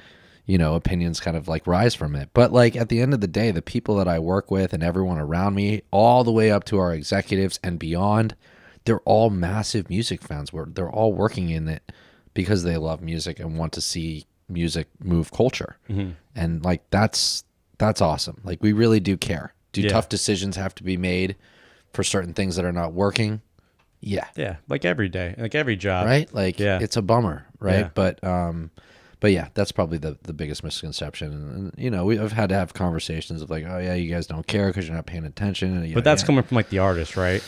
opinions kind of like rise from it. But like at the end of the day, the people that I work with and everyone around me, all the way up to our executives and beyond, they're all massive music fans. They're all working in it because they love music and want to see music move culture. Mm-hmm. And like that's awesome. Like we really do care. Do tough decisions have to be made for certain things that are not working? Yeah. Yeah. Like every day, like every job. Right? Like it's a bummer, right? Yeah. But yeah, that's probably the biggest misconception. And we've had to have conversations of like, oh yeah, you guys don't care because you're not paying attention. And but that's coming from like the artist, right?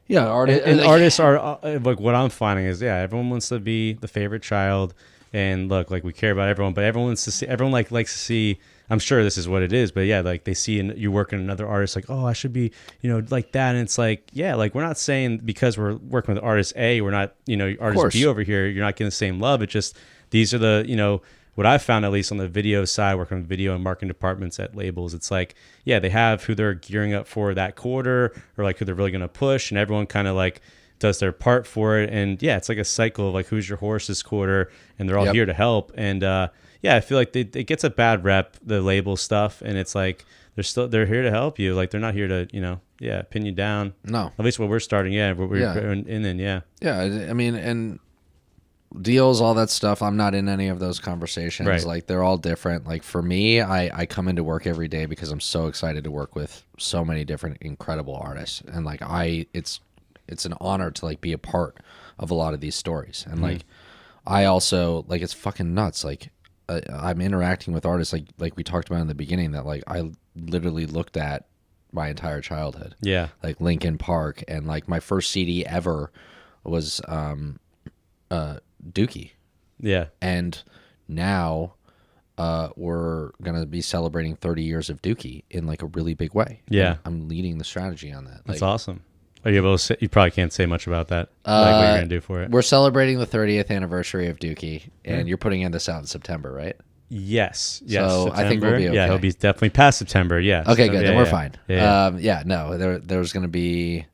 Yeah, artists. And artists are like what I'm finding is everyone wants to be the favorite child, and look, like we care about everyone, but everyone wants to see. Everyone likes to see. I'm sure this is what it is, but yeah, like they see you working another artist, like, oh, I should be, like that, and it's like, yeah, like we're not saying because we're working with artist A, we're not, artist B over here, you're not getting the same love. It's just these are the, what I've found at least on the video side, working with video and marketing departments at labels, it's like, yeah, they have who they're gearing up for that quarter, or like who they're really gonna push, and everyone kind of like does their part for it, and yeah, it's like a cycle of like who's your horse this quarter, and they're all here to help, and yeah, I feel like it gets a bad rep, the label stuff, and it's like they're here to help you. Like they're not here to pin you down. No, at least what we're starting. Yeah, what we're in. Yeah. I mean, and deals, all that stuff. I'm not in any of those conversations. Right. Like they're all different. Like for me, I come into work every day because I'm so excited to work with so many different incredible artists, and like it's an honor to like be a part of a lot of these stories, and like I also like it's fucking nuts. Like I'm interacting with artists like we talked about in the beginning that like I literally looked at my entire childhood. Yeah. Like Linkin Park, and like my first CD ever was Dookie. Yeah. And now we're going to be celebrating 30 years of Dookie in like a really big way. Yeah. And I'm leading the strategy on that. That's awesome. Are you able to say, you probably can't say much about that, like what you're going to do for it? We're celebrating the 30th anniversary of Dookie, and you're putting this out in September, right? Yes. So September. I think we'll be okay. Yeah, it'll be definitely past September. Yeah. Okay, good. Then we're fine. Yeah. No, there's going to be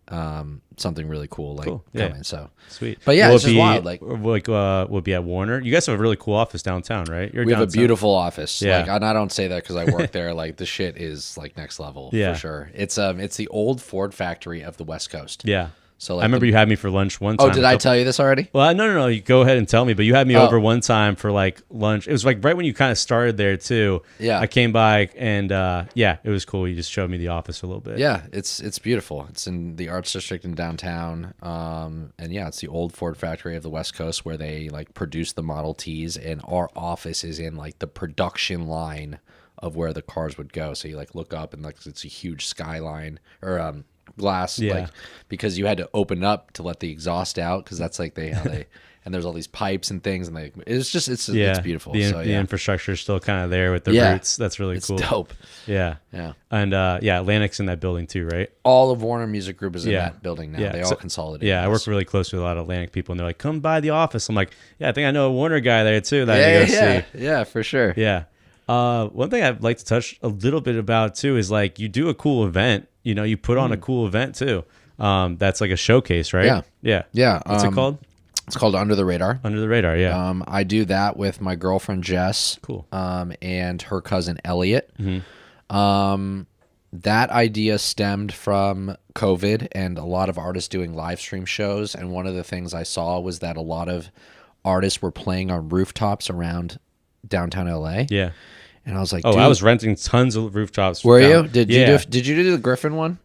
something really cool coming. So sweet. But yeah, it's just wild. Like we'll be at Warner. You guys have a really cool office downtown, right? We have a beautiful office. Yeah. Like, and I don't say that because I work there. Like the shit is like next level for sure. It's the old Ford factory of the West Coast. Yeah. So like I remember you had me for lunch one time. Oh, did I tell you this already? Well, no. You go ahead and tell me. But you had me over one time for like lunch. It was like right when you kind of started there too. Yeah. I came by and it was cool. You just showed me the office a little bit. Yeah, it's beautiful. It's in the Arts District in downtown. And yeah, it's the old Ford factory of the West Coast where they like produce the Model Ts, and our office is in like the production line of where the cars would go. So you like look up and like it's a huge skyline or glass, like because you had to open up to let the exhaust out because that's like they and there's all these pipes and things, and it's beautiful. The infrastructure is still kind of there with the roots. That's really cool. It's dope. Yeah. And Atlantic's in that building too, right? All of Warner Music Group is in that building now. They all consolidated. Yeah, I work really close with a lot of Atlantic people, and they're like, "Come by the office." I'm like, "Yeah, I think I know a Warner guy there too that I go see." Yeah, for sure. Yeah. One thing I'd like to touch a little bit about too is like you do a cool event. You put on a cool event too. That's like a showcase, right? Yeah. What's it called? It's called Under the Radar. Under the Radar, yeah. I do that with my girlfriend Jess. Cool. And her cousin Elliot. That idea stemmed from COVID and a lot of artists doing live stream shows. And one of the things I saw was that a lot of artists were playing on rooftops around downtown LA. Yeah. And I was like, oh, dude, I was renting tons of rooftops. Were you? Did you do the Griffin one?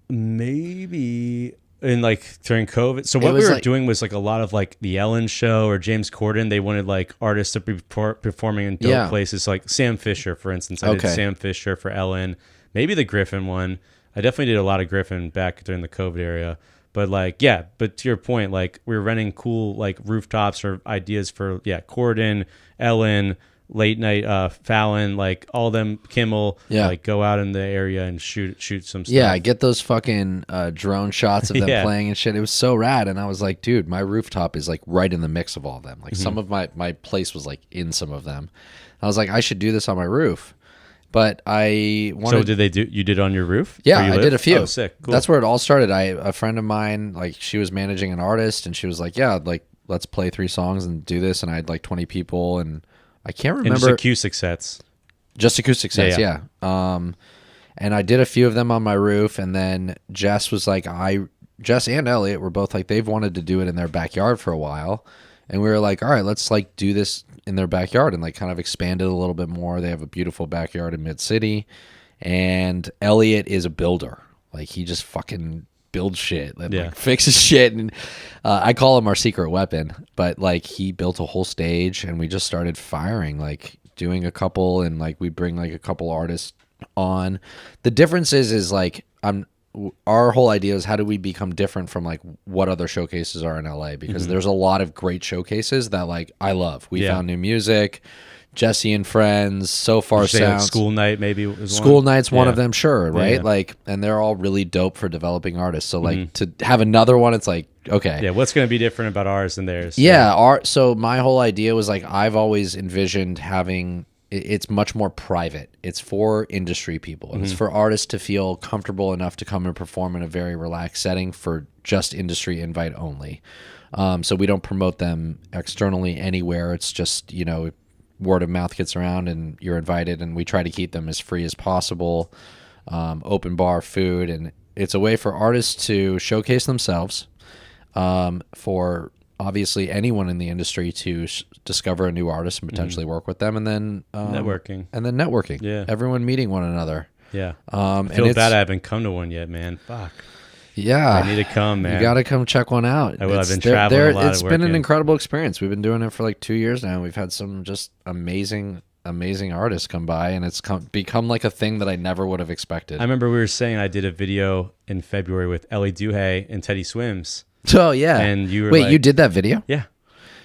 Maybe in like during COVID. So what we were doing was like a lot of like the Ellen show or James Corden. They wanted like artists to be performing in dope places, like Sam Fisher, for instance. I did Sam Fisher for Ellen. Maybe the Griffin one. I definitely did a lot of Griffin back during the COVID era. But like, yeah, but to your point, like we were renting cool like rooftops or ideas for Corden, Ellen, late night Fallon, like all them, Kimmel, like go out in the area and shoot some stuff. Yeah, I get those fucking drone shots of them playing and shit. It was so rad. And I was like, dude, my rooftop is like right in the mix of all of them. Like some of my place was like in some of them. I was like, I should do this on my roof. But I wanted... So did they do? You did it on your roof? Yeah, I did a few. Oh, sick. Cool. That's where it all started. A friend of mine, like she was managing an artist, and she was like, "Yeah, like let's play 3 songs and do this." And I had like 20 people, and I can't remember. And just acoustic sets. Just acoustic sets, yeah. And I did a few of them on my roof, and then Jess was like, Jess and Elliot were both like they've wanted to do it in their backyard for a while, and we were like, all right, let's like do this in their backyard and like kind of expand it a little bit more. They have a beautiful backyard in Mid-City, and Elliot is a builder. Like he just fucking builds shit, like fixes shit, and I call him our secret weapon. But like he built a whole stage, and we just started firing, like doing a couple, and like we bring like a couple artists on. The difference is like our whole idea is how do we become different from like what other showcases are in LA, because there's a lot of great showcases that like I love. We found new music, Jesse and Friends, So Far Sound, School Night maybe was School Night's one of them, sure, right? Like, and they're all really dope for developing artists. So like to have another one, it's like, okay, yeah, what's going to be different about ours than theirs? So my whole idea was like I've always envisioned having it's much more private. It's for industry people. And it's for artists to feel comfortable enough to come and perform in a very relaxed setting for just industry invite only. So we don't promote them externally anywhere. It's just, you know, word of mouth gets around and you're invited, and we try to keep them as free as possible. Open bar food, and it's a way for artists to showcase themselves, for obviously anyone in the industry to discover a new artist and potentially work with them, and then networking. Yeah, everyone meeting one another. Yeah. I feel bad I haven't come to one yet, man. Fuck. Yeah, I need to come, man. You got to come check one out. I will. I've been traveling a lot. It's been an incredible experience. We've been doing it for like 2 years now. We've had some just amazing artists come by, and it's become like a thing that I never would have expected. I remember we were saying I did a video in February with Ellie Duhay and Teddy Swims. Oh yeah, and you were wait, you did that video? Yeah.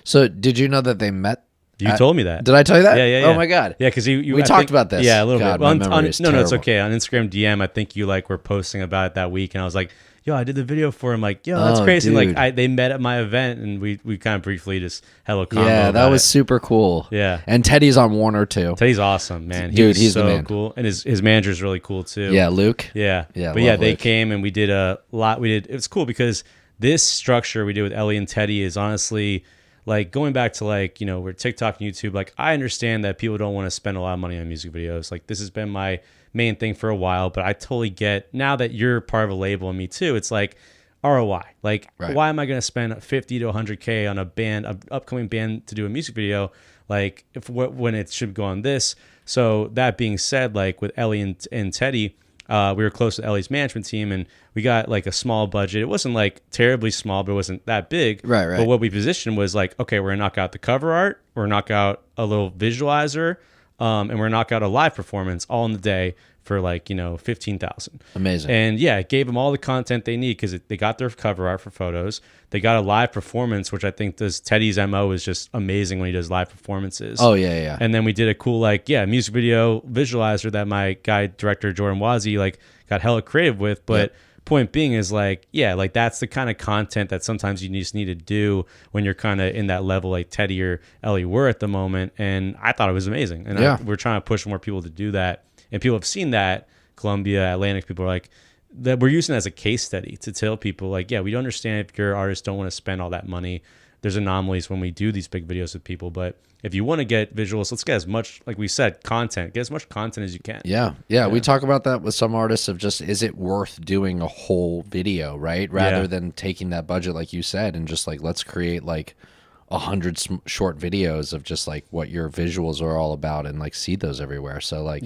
So did you know that they met? You told me that. Did I tell you that? Yeah. Oh my god. Yeah, because we talked about this. Yeah, a little bit. No, it's okay. On Instagram DM, I think you like were posting about it that week, and I was like, yo, I did the video for him. Like, yo, that's crazy. Dude. Like, they met at my event, and we kind of briefly just had a little combo. Yeah, that was super cool. Yeah, and Teddy's on Warner too. Teddy's awesome, man. He's so the man. Cool, and his manager's really cool too. Yeah, Luke. Yeah. But yeah, they came and we did a lot. It was cool because this structure we did with Ellie and Teddy is honestly like going back to like, you know, we're TikTok and YouTube. Like, I understand that people don't want to spend a lot of money on music videos. Like, this has been my main thing for a while, but I totally get now that you're part of a label and me too. It's like ROI. Like, why am I going to spend 50 to 100K on an upcoming band to do a music video? Like, when it should go on this. So that being said, like with Ellie and Teddy, we were close to Ellie's management team, and we got like a small budget. It wasn't like terribly small, but it wasn't that big. Right. But what we positioned was like, okay, we're gonna knock out the cover art, we're gonna knock out a little visualizer, and we're gonna knock out a live performance all in the day for like, you know, 15,000. Amazing. And yeah, it gave them all the content they need because they got their cover art for photos. They got a live performance, which I think Teddy's MO is just amazing when he does live performances. Oh yeah. And then we did a cool music video visualizer that my guy director Jordan Wazzy like got hella creative with. But point being is like, yeah, like that's the kind of content that sometimes you just need to do when you're kind of in that level like Teddy or Ellie were at the moment. And I thought it was amazing. And we're trying to push more people to do that. And people have seen that. Columbia, Atlantic, people are like, that we're using it as a case study to tell people like, yeah, we don't understand if your artists don't want to spend all that money. There's anomalies when we do these big videos with people, but if you want to get visuals, let's get as much, like we said, content. Get as much content as you can. Yeah. We talk about that with some artists of just, is it worth doing a whole video, right? Rather than taking that budget, like you said, and just like, let's create like short videos of just like what your visuals are all about and like see those everywhere. So like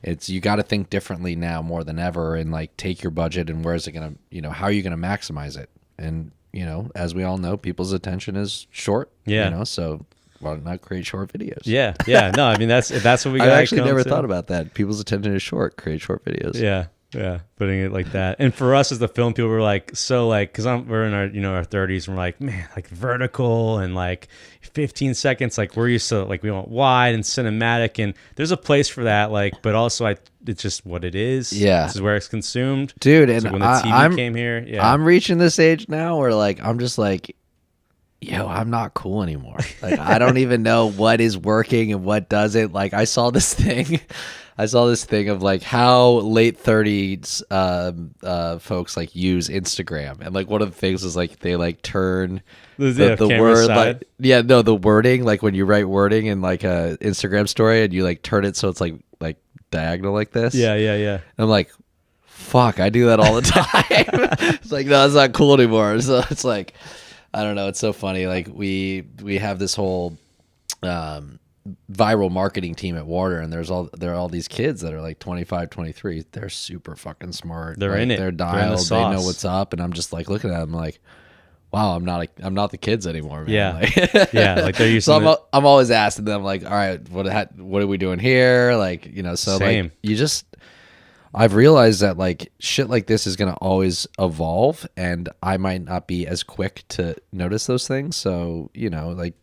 it's you got to think differently now more than ever, and like take your budget and where's it gonna, how are you gonna maximize it? And as we all know, people's attention is short. So why not create short videos? Yeah. No, I mean that's what we got. I actually never thought about that. People's attention is short. Create short videos. Yeah, putting it like that. And for us as the film people, we're like, because we're in our our 30s, and we're like, man, like vertical and like 15 seconds, like we're used to, like we want wide and cinematic, and there's a place for that, like, but also it's just what it is. This is where it's consumed, dude. And so when the TV came here, I'm reaching this age now where like I'm just like, yo, I'm not cool anymore. Like I don't even know what is working and what doesn't. Like I saw this thing of like how late 30s folks like use Instagram, and like one of the things is like they like turn the word side. Like the wording, like when you write wording in like a Instagram story and you like turn it so it's like diagonal like this. Yeah. And I'm like, fuck, I do that all the time. It's like, no, it's not cool anymore. So it's like, I don't know. It's so funny. Like we have this whole viral marketing team at Warner, and there are all these kids that are like 25, 23. They're super fucking smart. They're in it. They're dialed. They know what's up. And I'm just like looking at them like, wow, I'm not the kids anymore, man. Yeah. Like, like they're used so I'm always asking them like, all right, what are we doing here? Like, so Same. Like I've realized that like shit like this is going to always evolve, and I might not be as quick to notice those things. So, like,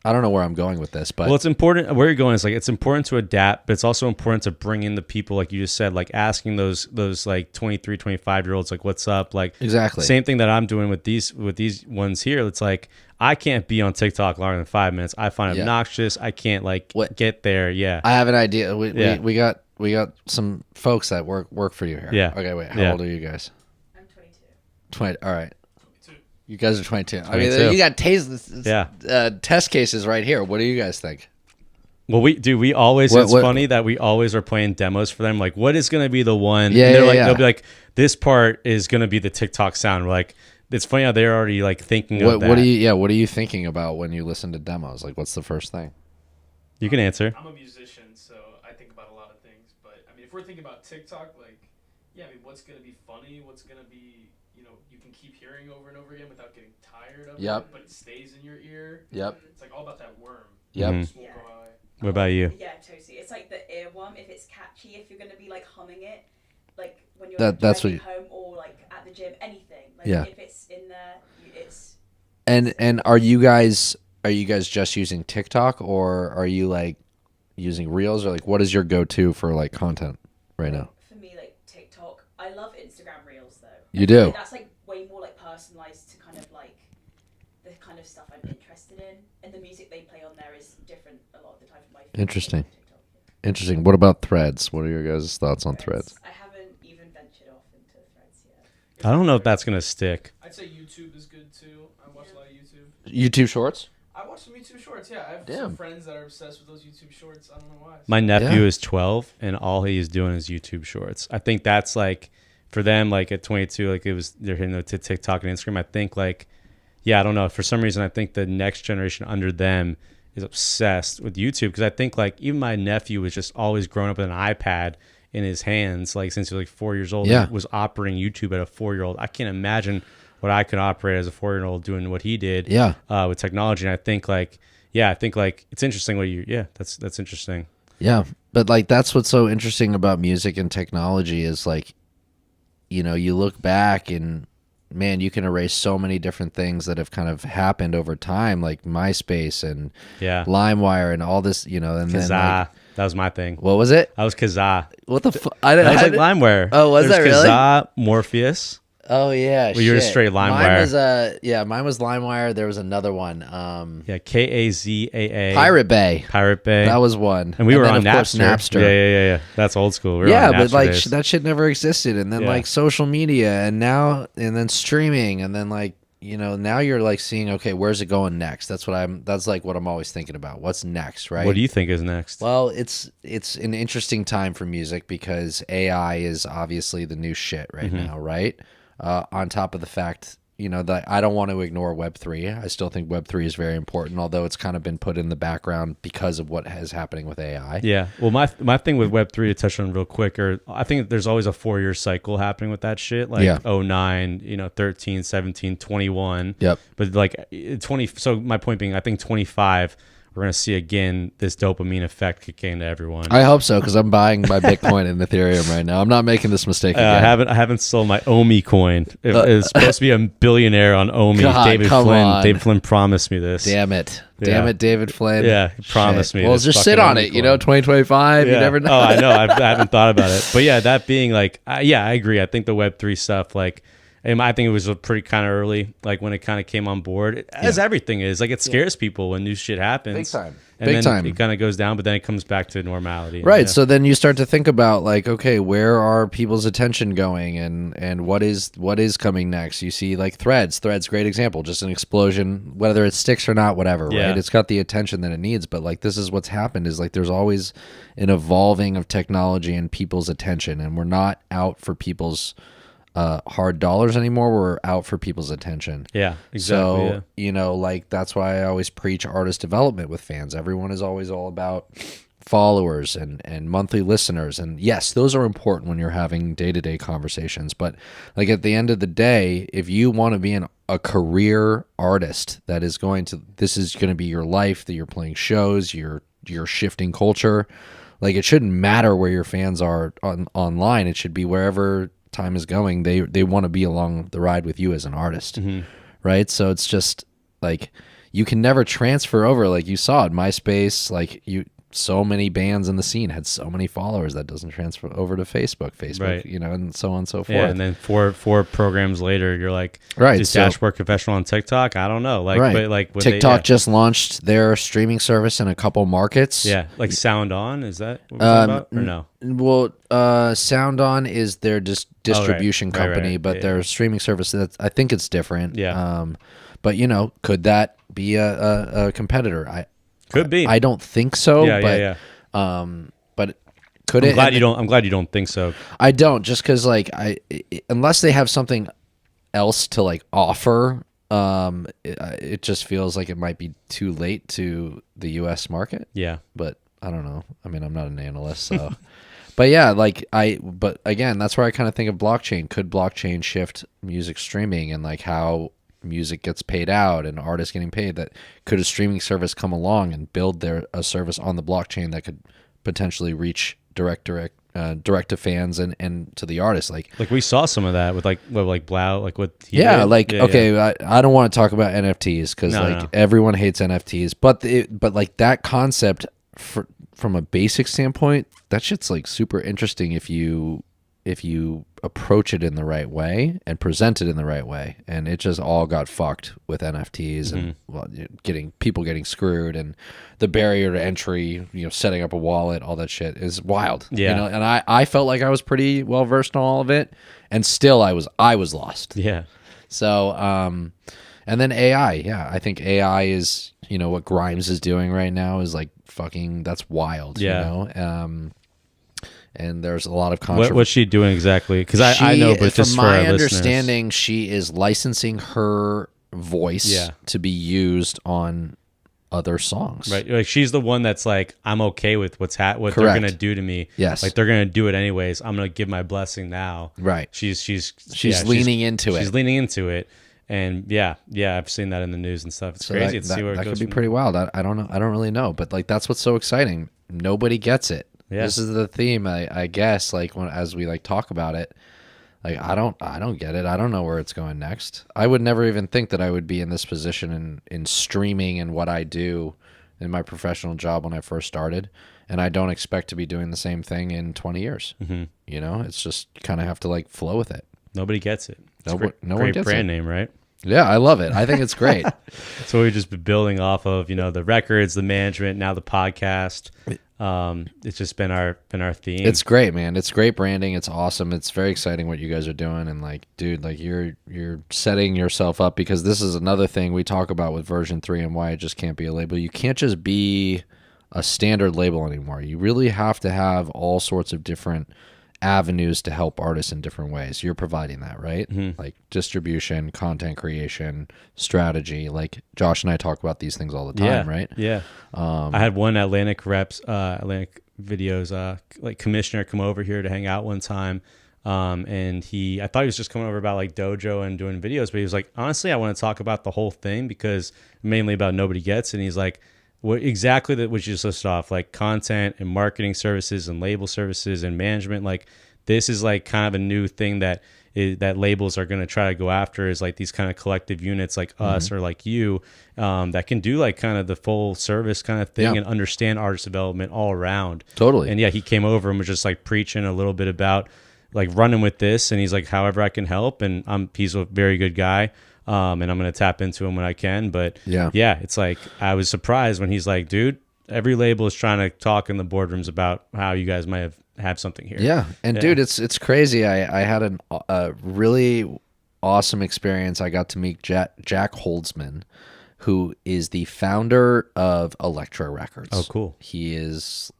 I don't know where I'm going with this, but it's important. Where you're going is like, it's important to adapt, but it's also important to bring in the people, like you just said, like asking those like 23, 25-year-olds, like, what's up? Like, exactly. Same thing that I'm doing with these ones here. It's like, I can't be on TikTok longer than 5 minutes. I find it obnoxious. I can't like get there. Yeah. I have an idea. We got some folks that work for you here. Yeah. Okay, wait. How old are you guys? I'm 22. 20. All right. 22. You guys are 22. 22. I mean, you got test cases right here. What do you guys think? Well, it's funny that we always are playing demos for them. Like, what is going to be the one? Yeah, and they'll be like, this part is going to be the TikTok sound. We're like, it's funny how they're already like thinking of that. What are you thinking about when you listen to demos? Like, what's the first thing? You can answer. I'm a musician, so I think about a lot of things. But I mean, if we're thinking about TikTok, like, I mean, what's gonna be funny? What's gonna be, you can keep hearing over and over again without getting tired of it, but it stays in your ear. Yep. It's like all about that worm. Yep. Mm-hmm. Won't go away. What about you? Yeah, totally. It's like the earworm. If it's catchy, if you're gonna be like humming it, like when you're that's driving what home or like at the gym, anything. Like if it's in there, it's. And are you guys just using TikTok, or are you like using Reels, or like what is your go-to for like content right now? For me, like TikTok. I love Instagram Reels though. You do? Like, that's like way more like personalized to kind of like the kind of stuff I'm interested in, and the music they play on there is different a lot of the time from my favorite. Interesting. TikTok, Interesting. What about Threads? What are your guys' thoughts on Threads? I haven't even ventured off into Threads yet. I don't know if that's going to stick. I'd say YouTube is good too. I watch a lot of YouTube. YouTube Shorts? I watch some YouTube shorts. Yeah, I have some friends that are obsessed with those YouTube shorts. I don't know why. My nephew is 12, and all he is doing is YouTube Shorts. I think that's like, for them, like at 22, like they're hitting to TikTok and Instagram. I think like, I don't know. For some reason, I think the next generation under them is obsessed with YouTube, because I think like even my nephew was just always growing up with an iPad in his hands, like since he was like 4 years old. Yeah. Was operating YouTube at a 4-year-old. I can't imagine what I could operate as a 4-year-old doing what he did. With technology. And I think like, it's interesting what that's interesting. Yeah. But like, that's what's so interesting about music and technology is like, you look back and man, you can erase so many different things that have kind of happened over time, like MySpace and LimeWire and all this, and Kazaa. then like, that was my thing. What was it? I was Kazaa. What the fuck? I was like LimeWire. Oh, was that really? Kazaa, Morpheus. Oh yeah, well, you're straight LimeWire. Mine was LimeWire. There was another one. Kazaa. Pirate Bay. That was one. And we were then, on of course, Napster. Yeah. That's old school. We were on but like days. that shit never existed. And then like social media, and then streaming, and then like now you're like seeing, okay, where's it going next? That's what I'm always thinking about. What's next, right? What do you think is next? Well, it's an interesting time for music because AI is obviously the new shit right now, right? On top of the fact that I don't want to ignore Web3. I still think Web3 is very important, although it's kind of been put in the background because of what is happening with AI. Yeah. Well, my thing with Web3 to touch on real quick, I think there's always a 4-year cycle happening with that shit. Like 09, 13, 17, 21. Yep. But like 20. So my point being, I think 25. We're going to see again this dopamine effect kick into everyone. I hope so, because I'm buying my Bitcoin and Ethereum right now. I'm not making this mistake again. I haven't sold my Omi coin. It's supposed to be a billionaire on Omi. God, David Flynn. David Flynn promised me this. Damn it, David Flynn. Yeah, he promised me. Well, just sit on it. 2025. Yeah. You never know. Oh, I know. I haven't thought about it, but yeah, that being like, I agree. I think the Web3 stuff, like. And I think it was pretty kind of early, like when it kind of came on board, as everything is. Like it scares people when new shit happens. Big time. And then it kind of goes down, but then it comes back to normality. Right. So then you start to think about like, okay, where are people's attention going, and what is coming next? You see like Threads, great example, just an explosion, whether it sticks or not, whatever. Yeah. Right. It's got the attention that it needs, but like this is what's happened is like there's always an evolving of technology and people's attention, and we're not out for people's hard dollars anymore. We're out for people's attention. Yeah, exactly. So, like that's why I always preach artist development with fans. Everyone is always all about followers and monthly listeners. And yes, those are important when you're having day-to-day conversations. But like at the end of the day, if you want to be a career artist this is going to be your life, that you're playing shows, you're shifting culture, like it shouldn't matter where your fans are online. It should be wherever time is going, they want to be along the ride with you as an artist. Right? So it's just like you can never transfer over. Like you saw at MySpace, like so many bands in the scene had so many followers that doesn't transfer over to Facebook, right. And so on and so forth. Yeah, and then four programs later, you're like, right? Is Dashboard Professional on TikTok? I don't know. Like, right. But like TikTok just launched their streaming service in a couple markets. Yeah, like Sound On, is that what we're talking about? Or no? Well, Sound On is their distribution company, but their streaming service, I think it's different. Yeah. But could that be a competitor? Could be. I don't think so. Yeah. But could it? I'm glad you don't think so. I don't, just because like unless they have something else to like offer, it just feels like it might be too late to the U.S. market. Yeah. But I don't know. I mean, I'm not an analyst, so. But yeah, but again, that's where I kind of think of blockchain. Could blockchain shift music streaming and like how music gets paid out and artists getting paid? That could a streaming service come along and build a service on the blockchain that could potentially reach direct to fans and to the artists? Like we saw some of that with Blau, like what he did. Okay, I don't want to talk about NFTs because everyone hates NFTs, but like that concept from a basic standpoint, that shit's like super interesting if you approach it in the right way and present it in the right way. And it just all got fucked with NFTs and people getting screwed, and the barrier to entry, setting up a wallet, all that shit is wild. Yeah. And I felt like I was pretty well versed in all of it, and still I was lost. Yeah. So and then AI, I think AI is, what Grimes is doing right now is like fucking, that's wild. And there's a lot of controversy. What's she doing exactly? Because I know, but just from for my our understanding, she is licensing her voice to be used on other songs. Right, like she's the one that's like, I'm okay with what they're gonna do to me. Yes, like they're gonna do it anyways. I'm gonna give my blessing now. Right. She's leaning into it. She's leaning into it. And yeah, I've seen that in the news and stuff. It's crazy to see where it goes. That could be pretty wild. I don't know. I don't really know, but like that's what's so exciting. Nobody gets it. Yeah. This is the theme, I guess. Like as we like talk about it, like I don't get it. I don't know where it's going next. I would never even think that I would be in this position in streaming and what I do in my professional job when I first started, and I don't expect to be doing the same thing in 20 years. Mm-hmm. It's just kind of have to like flow with it. Nobody gets it. No one gets it. Brand name, right? Yeah, I love it. I think it's great. So we've just been building off of, the records, the management, now the podcast. It's just been our theme. It's great, man. It's great branding. It's awesome. It's very exciting what you guys are doing. And like, dude, like you're setting yourself up, because this is another thing we talk about with version 3 and why it just can't be a label. You can't just be a standard label anymore. You really have to have all sorts of different avenues to help artists in different ways. You're providing that, right? Mm-hmm. Like distribution, content creation, strategy. Like Josh and I talk about these things all the time, right? Yeah. I had one Atlantic Videos, like commissioner come over here to hang out one time. And I thought he was just coming over about like dojo and doing videos, but he was like, honestly, I want to talk about the whole thing because mainly about Nobody Gets. And he's like, what exactly that what you just listed off, like content and marketing services and label services and management. Like this is like kind of a new thing that labels are going to try to go after, is like these kind of collective units like us or like you, that can do like kind of the full service kind of thing and understand artist development all around. Totally. And yeah, he came over and was just like preaching a little bit about like running with this. And he's like, however I can help. And he's a very good guy. And I'm going to tap into him when I can. But yeah, it's like, I was surprised when he's like, dude, every label is trying to talk in the boardrooms about how you guys might have something here. Yeah. And dude, it's crazy. I had a really awesome experience. I got to meet Jack Holzman, who is the founder of Elektra Records. Oh, cool. He's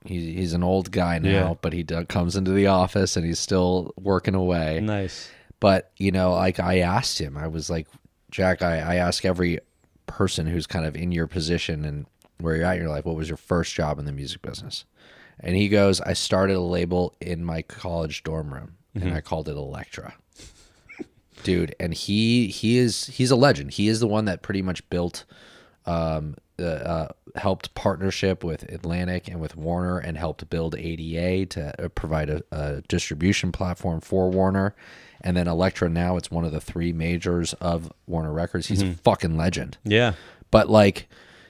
an old guy now, but he comes into the office and he's still working away. Nice. But, you know, like I asked him, I was like, Jack, I ask every person who's kind of in your position and where you're at in your life, what was your first job in the music business? And he goes, I started a label in my college dorm room and I called it Elektra. Dude, and he's a legend. He is the one that pretty much built helped partnership with Atlantic and with Warner and helped build ADA to provide a distribution platform for Warner. And then Elektra, now it's one of the 3 majors of Warner Records. He's a fucking legend. Yeah. But like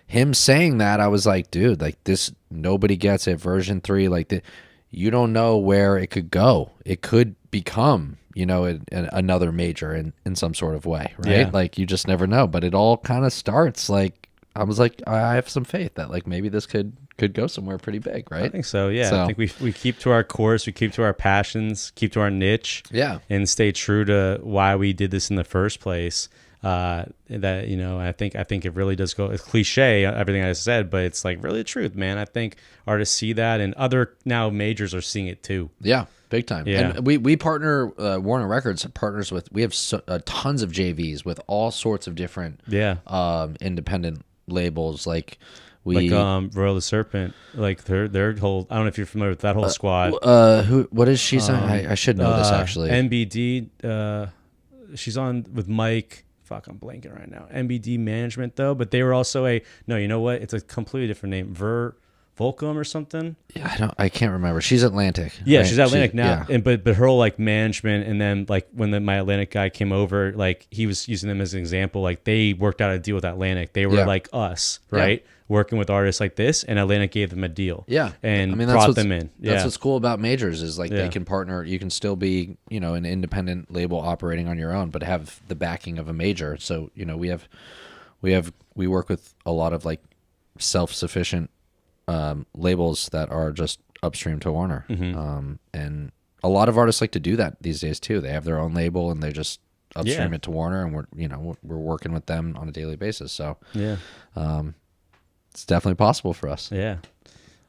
him saying that, I was like, dude, like this, Nobody Gets It, version 3, like you don't know where it could go. It could become, you know, another major in some sort of way, right? Yeah. Like you just never know. But it all kind of starts like, I was like, I have some faith that like maybe this could go somewhere pretty big, right? I think so, yeah. So, I think we keep to our course, we keep to our passions, keep to our niche, and stay true to why we did this in the first place. That, you know, I think it really does go. It's cliche, everything I said, but it's like really the truth, man. I think artists see that, and other now majors are seeing it too. Yeah, big time. Yeah. And we partner, Warner Records partners with. We have tons of JVs with all sorts of different independent labels like. Royal the Serpent, like their whole. I don't know if you're familiar with that whole squad. What is she on? I should know this actually. NBD. She's on with Mike. Fuck, I'm blanking right now. NBD Management though, but they were also you know what? It's a completely different name. Volcom or something. Yeah, I can't remember. She's Atlantic. Yeah, right? she's Atlantic now. Yeah. And but her whole like management, and then like when my Atlantic guy came over, like he was using them as an example. Like they worked out a deal with Atlantic. They were like us, right? Working with artists like this, and Atlantic gave them a deal. Yeah, and brought them in. That's what's cool about majors is like they can partner. You can still be, you know, an independent label operating on your own, but have the backing of a major. So you know, we work with a lot of like self-sufficient labels that are just upstream to Warner, and a lot of artists like to do that these days too. They have their own label and they just upstream it to Warner, and we're working with them on a daily basis. So it's definitely possible for us. Yeah.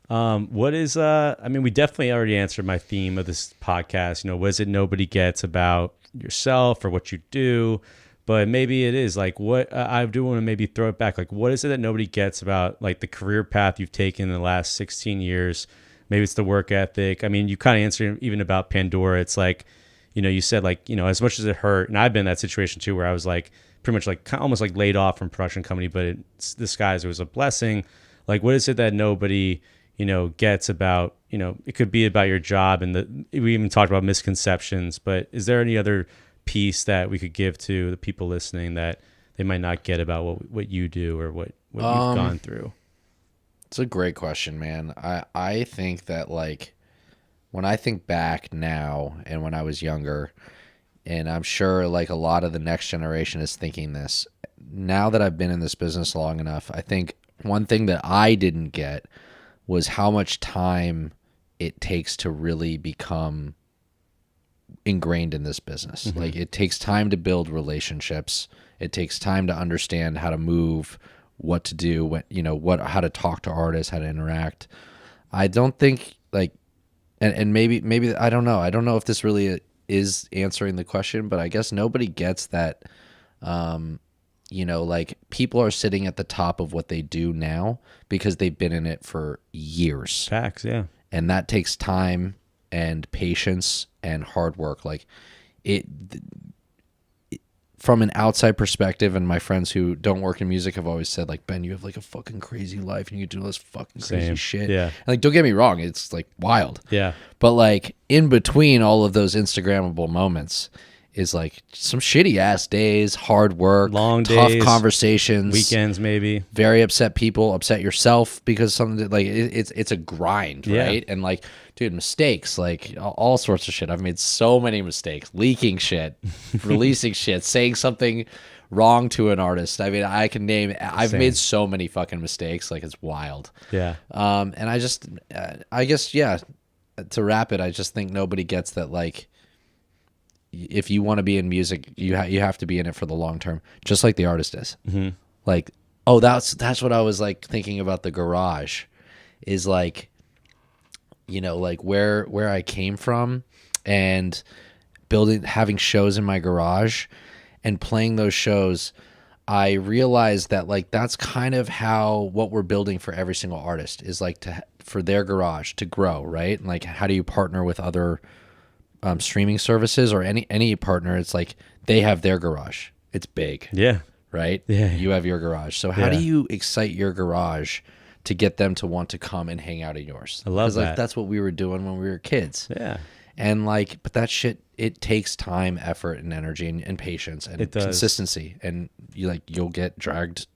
What is I mean, we definitely already answered my theme of this podcast. You know, what is it Nobody Gets about yourself or what you do? But maybe it is like what I do want to maybe throw it back. Like, what is it that nobody gets about like the career path you've taken in the last 16 years? Maybe it's the work ethic. I mean, you kind of answered even about Pandora. It's like, you know, you said like, you know, as much as it hurt, and I've been in that situation too, where I was like pretty much like almost like laid off from production company, but it was a blessing. Like, what is it that nobody, you know, gets about, you know, it could be about your job, and we even talked about misconceptions, but is there any other piece that we could give to the people listening that they might not get about what you do or what you've gone through? It's a great question, man. I think that like when I think back now and when I was younger, and I'm sure like a lot of the next generation is thinking this, now that I've been in this business long enough, I think one thing that I didn't get was how much time it takes to really become ingrained in this business. Mm-hmm. Like it takes time to build relationships. It takes time to understand how to move, what to do, how to talk to artists, how to interact. I don't think like and maybe I don't know if this really is answering the question, but I guess nobody gets that. Like people are sitting at the top of what they do now because they've been in it for years. Facts, yeah. And that takes time and patience and hard work. Like it from an outside perspective, and my friends who don't work in music have always said, like, Ben, you have like a fucking crazy life and you do all this fucking crazy shit. Yeah. And like, don't get me wrong, it's like wild. Yeah. But like in between all of those Instagrammable moments is like some shitty ass days, hard work, long tough days, conversations, weekends maybe, very upset people, upset yourself because something like it's a grind, right? And like, dude, mistakes, like all sorts of shit. I've made so many mistakes, leaking shit, releasing shit, saying something wrong to an artist. I mean, I can name. I've made so many fucking mistakes, like it's wild. Yeah. And I guess, yeah. To wrap it, I just think nobody gets that, like, if you want to be in music, you have to be in it for the long term, just like the artist is. Mm-hmm. Like, oh, that's what I was like thinking about the garage, is like, like where I came from, and having shows in my garage, and playing those shows. I realized that like that's kind of how what we're building for every single artist is like for their garage to grow, right? And like, how do you partner with other streaming services or any partner? It's like they have their garage. It's big. Yeah. Right? Yeah. You have your garage. So how do you excite your garage to get them to want to come and hang out in yours? I love that. Like, that's what we were doing when we were kids. Yeah. And like, but that shit, it takes time, effort, and energy, and patience, and consistency. And you'll get dragged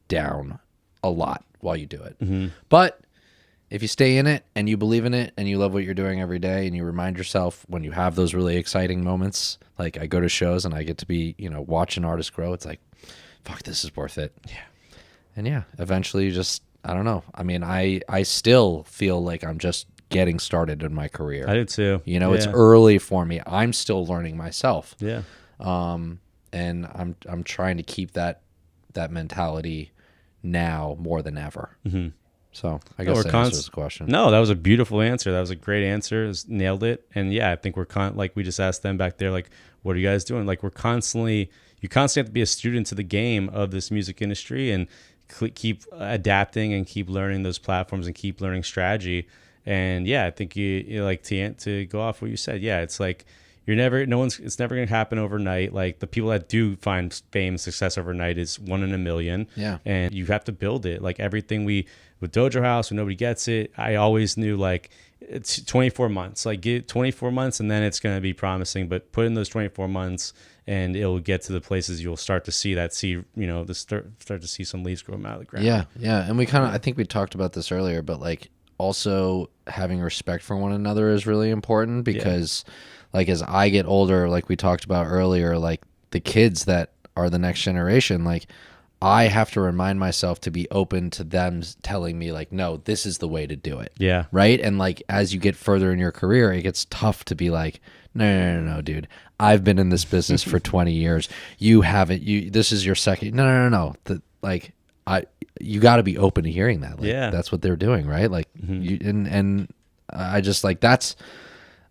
down a lot while you do it. Mm-hmm. But if you stay in it and you believe in it and you love what you're doing every day, and you remind yourself when you have those really exciting moments, like I go to shows and I get to be, watch an artist grow. It's like, fuck, this is worth it. Yeah. And yeah, eventually you just, I don't know. I mean, I still feel like I'm just getting started in my career. I do too. It's early for me. I'm still learning myself. Yeah. And I'm trying to keep that mentality now more than ever. Mm-hmm. So I guess that answers the question. No, that was a beautiful answer. That was a great answer. Nailed it. And yeah, I think we're like we just asked them back there, like, what are you guys doing? Like, you constantly have to be a student to the game of this music industry, and keep adapting and keep learning those platforms and keep learning strategy. And yeah, I think you like to go off what you said. Yeah, it's like it's never going to happen overnight. Like the people that do find fame, success overnight is 1 in a million. Yeah. And you have to build it. Like everything with Dojo House, when nobody gets it, I always knew like it's 24 months, like get 24 months and then it's going to be promising, but put in those 24 months and it'll get to the places you'll start to see that start to see some leaves grow out of the ground. Yeah. Yeah. And I think we talked about this earlier, but like also having respect for one another is really important because like as I get older, like we talked about earlier, like the kids that are the next generation, like I have to remind myself to be open to them telling me like, no, this is the way to do it. Yeah. Right. And like, as you get further in your career, it gets tough to be like, no, dude, I've been in this business for 20 years. You haven't, this is your second. No. You got to be open to hearing that. Like, that's what they're doing. Right. Like I just like,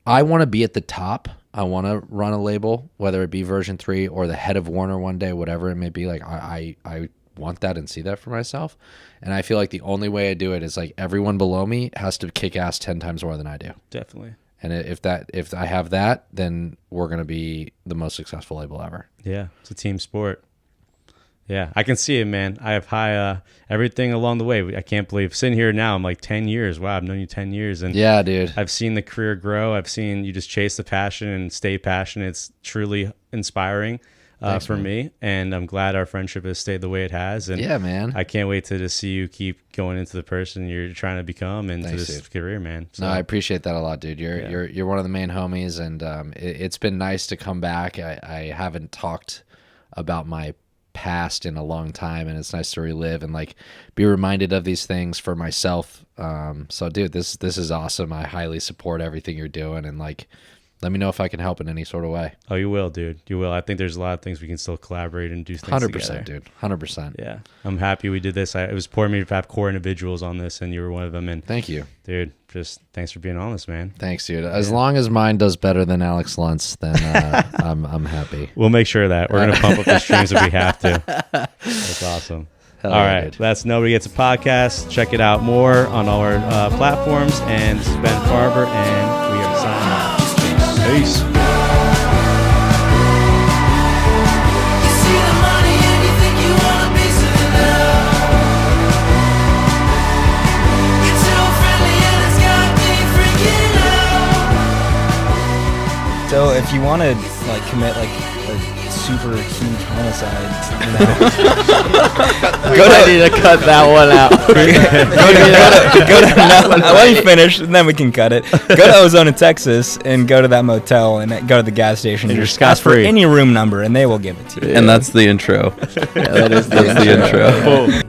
I want to be at the top. I want to run a label, whether it be version 3 or the head of Warner one day, whatever it may be. Like I want that and see that for myself. And I feel like the only way I do it is like everyone below me has to kick ass 10 times more than I do. Definitely. And if I have that, then we're going to be the most successful label ever. Yeah. It's a team sport. Yeah, I can see it, man. I have high everything along the way. I can't believe sitting here now. I'm like 10 years. Wow, I've known you 10 years, and yeah, dude. I've seen the career grow. I've seen you just chase the passion and stay passionate. It's truly inspiring for me, and I'm glad our friendship has stayed the way it has. And yeah, man, I can't wait to just see you keep going into the person you're trying to become into this career, man. So, no, I appreciate that a lot, dude. You're one of the main homies, and it's been nice to come back. I haven't talked about my past in a long time, and it's nice to relive and like be reminded of these things for myself. So dude, this is awesome. I highly support everything you're doing, and like let me know if I can help in any sort of way. Oh, you will, dude. You will. I think there's a lot of things we can still collaborate and do things 100%, together. dude. 100%. Yeah. I'm happy we did this. It was important me to have core individuals on this, and you were one of them. And thank you. Dude, just thanks for being on this, man. Thanks, dude. As long as mine does better than Alex Luntz, then I'm happy. We'll make sure of that. We're going to pump up the streams if we have to. That's awesome. All right, dude. That's Nobody Gets a Podcast. Check it out more on all our platforms. And this is Ben Farber, and we are signing off. Peace. So if you want to like commit like a super huge homicide, I need to cut that one out. Let me finish, and then we can cut it. Go to Ozona, Texas, and go to that motel, and go to the gas station. And just ask for any room number, and they will give it to you. And that's the intro. Yeah, that's the intro. Cool.